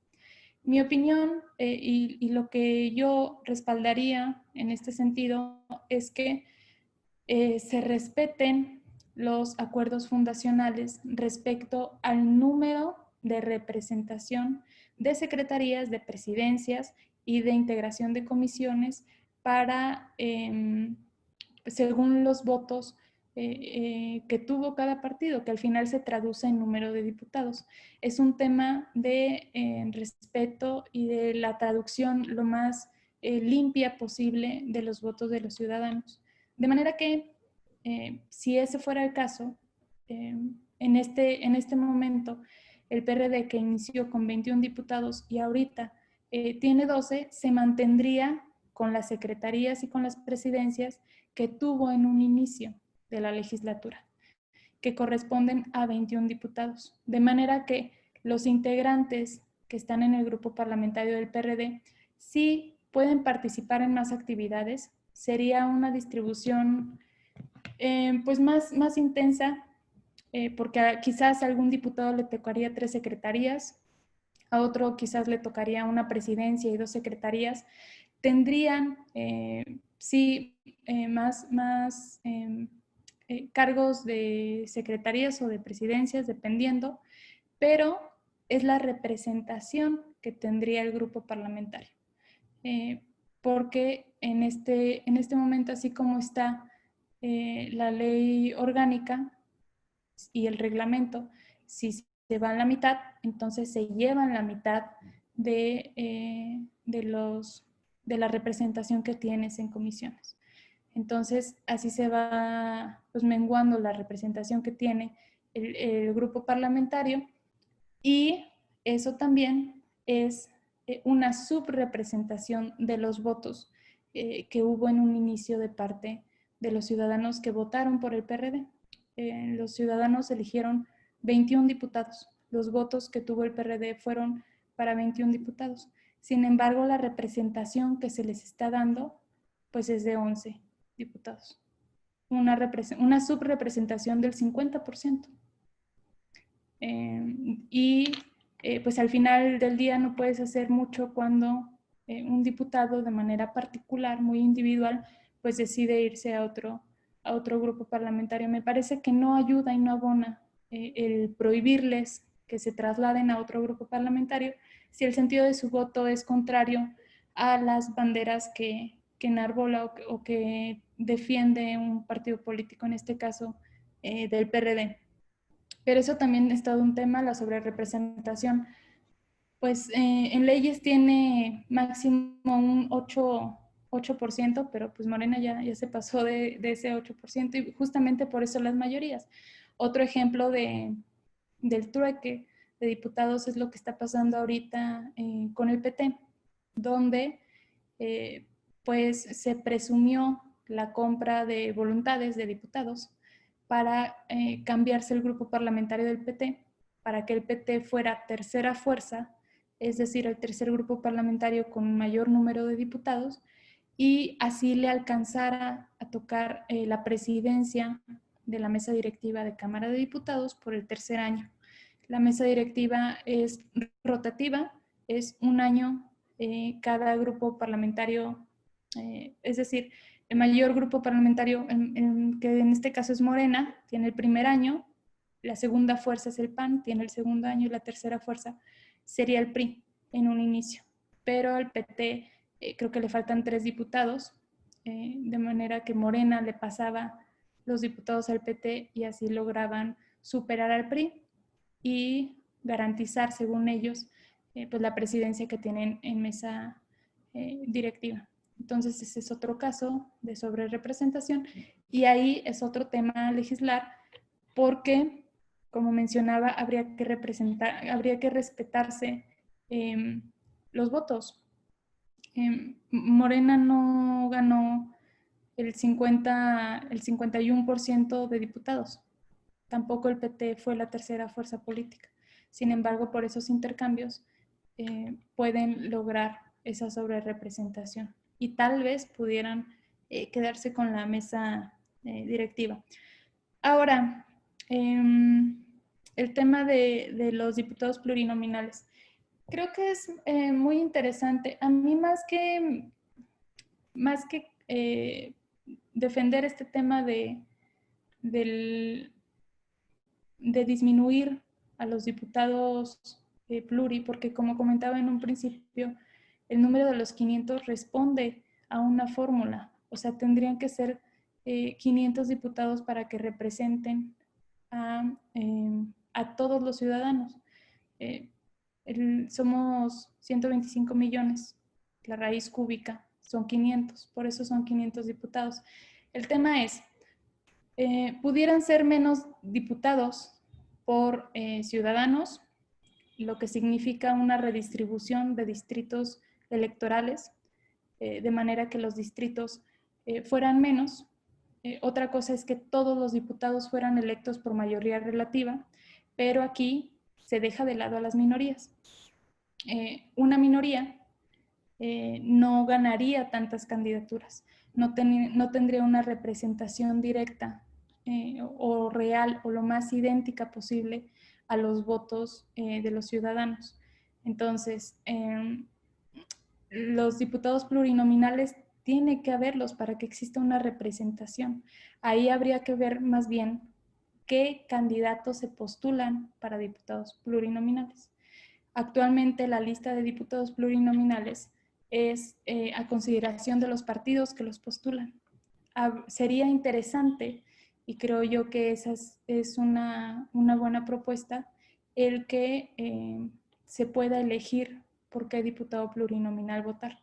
Mi opinión y lo que yo respaldaría en este sentido es que se respeten los acuerdos fundacionales respecto al número de representación de secretarías, de presidencias y de integración de comisiones para, según los votos que tuvo cada partido, que al final se traduce en número de diputados. Es un tema de respeto y de la traducción lo más limpia posible de los votos de los ciudadanos. De manera que, si ese fuera el caso, en este momento, el PRD, que inició con 21 diputados y ahorita tiene 12, se mantendría con las secretarías y con las presidencias que tuvo en un inicio de la legislatura, que corresponden a 21 diputados. De manera que los integrantes que están en el grupo parlamentario del PRD sí pueden participar en más actividades. Sería una distribución pues más intensa, porque quizás a algún diputado le tocaría 3 secretarías, a otro quizás le tocaría una presidencia y 2 secretarías. Tendrían sí más cargos de secretarías o de presidencias, dependiendo, pero es la representación que tendría el grupo parlamentario. Porque en este momento, así como está la ley orgánica y el reglamento, si se va a la mitad, entonces se llevan la mitad de la representación que tienes en comisiones. Entonces, así se va pues menguando la representación que tiene el grupo parlamentario, y eso también es una subrepresentación de los votos que hubo en un inicio de parte de los ciudadanos que votaron por el PRD. Los ciudadanos eligieron 21 diputados. Los votos que tuvo el PRD fueron para 21 diputados. Sin embargo, la representación que se les está dando pues es de 11 diputados. Una subrepresentación del 50%. Y pues al final del día no puedes hacer mucho cuando un diputado de manera particular, muy individual, pues decide irse a otro grupo parlamentario. Me parece que no ayuda y no abona el prohibirles que se trasladen a otro grupo parlamentario si el sentido de su voto es contrario a las banderas que enarbola o que defiende un partido político, en este caso del PRD. Pero eso también es todo un tema, la sobrerepresentación. Pues en leyes tiene máximo un 8%, pero pues Morena ya se pasó de ese 8%, y justamente por eso las mayorías. Otro ejemplo del trueque de diputados es lo que está pasando ahorita con el PT, donde pues se presumió la compra de voluntades de diputados para cambiarse el grupo parlamentario del PT, para que el PT fuera tercera fuerza, es decir, el tercer grupo parlamentario con mayor número de diputados, y así le alcanzara a tocar la presidencia de la mesa directiva de Cámara de Diputados por el tercer año. La mesa directiva es rotativa, es un año cada grupo parlamentario, es decir, el mayor grupo parlamentario, que en este caso es Morena, tiene el primer año, la segunda fuerza es el PAN, tiene el segundo año, y la tercera fuerza sería el PRI en un inicio. Pero al PT creo que le faltan 3 diputados, de manera que Morena le pasaba los diputados al PT y así lograban superar al PRI y garantizar, según ellos, pues la presidencia que tienen en mesa directiva. Entonces, ese es otro caso de sobrerepresentación, y ahí es otro tema a legislar, porque, como mencionaba, habría que respetarse los votos. Morena no ganó el 51% de diputados. Tampoco el PT fue la tercera fuerza política. Sin embargo, por esos intercambios pueden lograr esa sobrerepresentación y tal vez pudieran quedarse con la mesa directiva. Ahora, el tema de los diputados plurinominales. Creo que es muy interesante. A mí más que defender este tema de disminuir a los diputados pluri, porque como comentaba en un principio, el número de los 500 responde a una fórmula. O sea, tendrían que ser 500 diputados para que representen a todos los ciudadanos. Somos 125 millones, la raíz cúbica son 500, por eso son 500 diputados. El tema es, pudieran ser menos diputados por ciudadanos, lo que significa una redistribución de distritos electorales, de manera que los distritos fueran menos. Otra cosa es que todos los diputados fueran electos por mayoría relativa, pero aquí se deja de lado a las minorías. Una minoría no ganaría tantas candidaturas, no tendría una representación directa o real o lo más idéntica posible a los votos de los ciudadanos. Entonces, los diputados plurinominales tiene que haberlos para que exista una representación. Ahí habría que ver más bien qué candidatos se postulan para diputados plurinominales. Actualmente la lista de diputados plurinominales es a consideración de los partidos que los postulan. Sería interesante, y creo yo que esa es una buena propuesta, el que se pueda elegir por qué diputado plurinominal votar.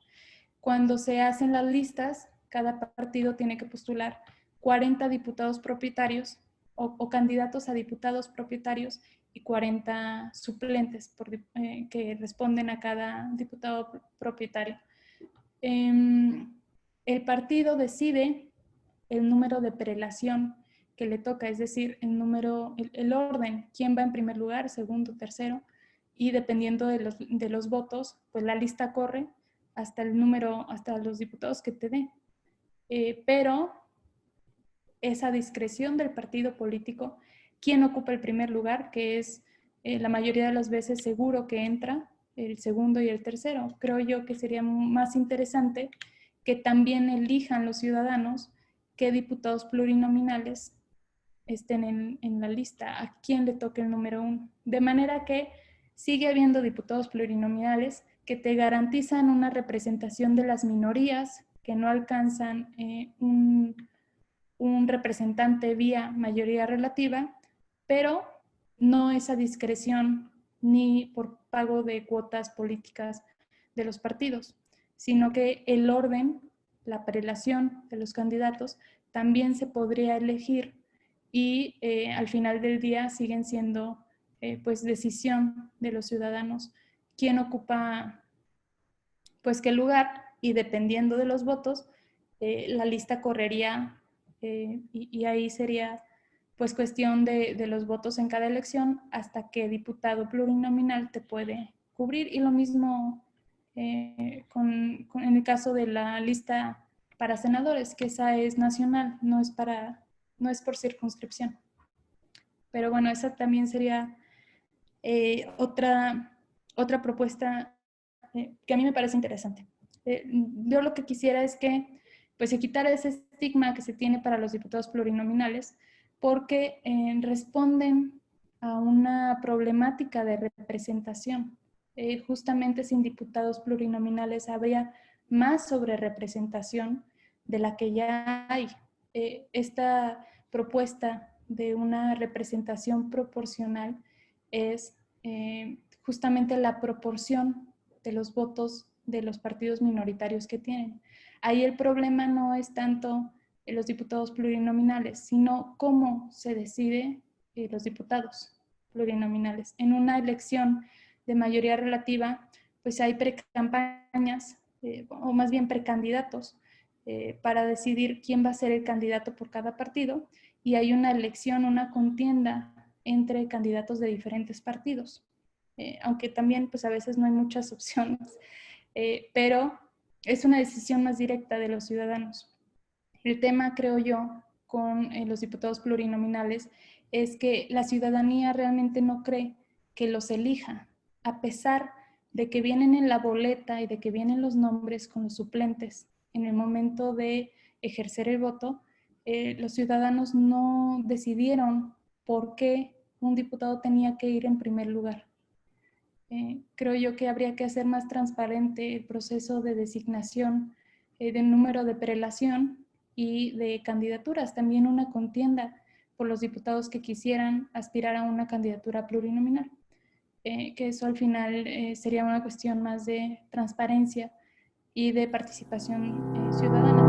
Cuando se hacen las listas, cada partido tiene que postular 40 diputados propietarios o candidatos a diputados propietarios y 40 suplentes que responden a cada diputado propietario. El partido decide el número de prelación que le toca, es decir, el orden, quién va en primer lugar, segundo, tercero, y dependiendo de los votos, pues la lista corre hasta los diputados que te dé. Pero esa discreción del partido político, quién ocupa el primer lugar, que es la mayoría de las veces seguro que entra, el segundo y el tercero. Creo yo que sería más interesante que también elijan los ciudadanos qué diputados plurinominales estén en la lista, a quién le toque el número 1. De manera que sigue habiendo diputados plurinominales que te garantizan una representación de las minorías que no alcanzan un representante vía mayoría relativa, pero no esa discreción ni por pago de cuotas políticas de los partidos, sino que el orden, la prelación de los candidatos también se podría elegir y al final del día siguen siendo pues decisión de los ciudadanos quién ocupa pues qué lugar, y dependiendo de los votos la lista correría y ahí sería pues cuestión de los votos en cada elección hasta qué diputado plurinominal te puede cubrir. Y lo mismo en el caso de la lista para senadores, que esa es nacional, no es por circunscripción. Pero bueno, esa también sería otra propuesta que a mí me parece interesante. Yo lo que quisiera es que pues, se quitara ese estigma que se tiene para los diputados plurinominales, porque responden a una problemática de representación. Justamente sin diputados plurinominales habría más sobrerepresentación de la que ya hay. Esta propuesta de una representación proporcional es justamente la proporción de los votos de los partidos minoritarios que tienen. Ahí el problema no es tanto los diputados plurinominales, sino cómo se decide los diputados plurinominales. En una elección de mayoría relativa, pues hay precampañas, o más bien precandidatos, para decidir quién va a ser el candidato por cada partido, y hay una elección, una contienda entre candidatos de diferentes partidos. Aunque también pues a veces no hay muchas opciones, pero es una decisión más directa de los ciudadanos. El tema, creo yo, con los diputados plurinominales es que la ciudadanía realmente no cree que los elija, a pesar de que vienen en la boleta y de que vienen los nombres con los suplentes en el momento de ejercer el voto. Los ciudadanos no decidieron por qué un diputado tenía que ir en primer lugar. Creo yo que habría que hacer más transparente el proceso de designación del número de prelación y de candidaturas, también una contienda por los diputados que quisieran aspirar a una candidatura plurinominal. Que eso al final sería una cuestión más de transparencia y de participación ciudadana.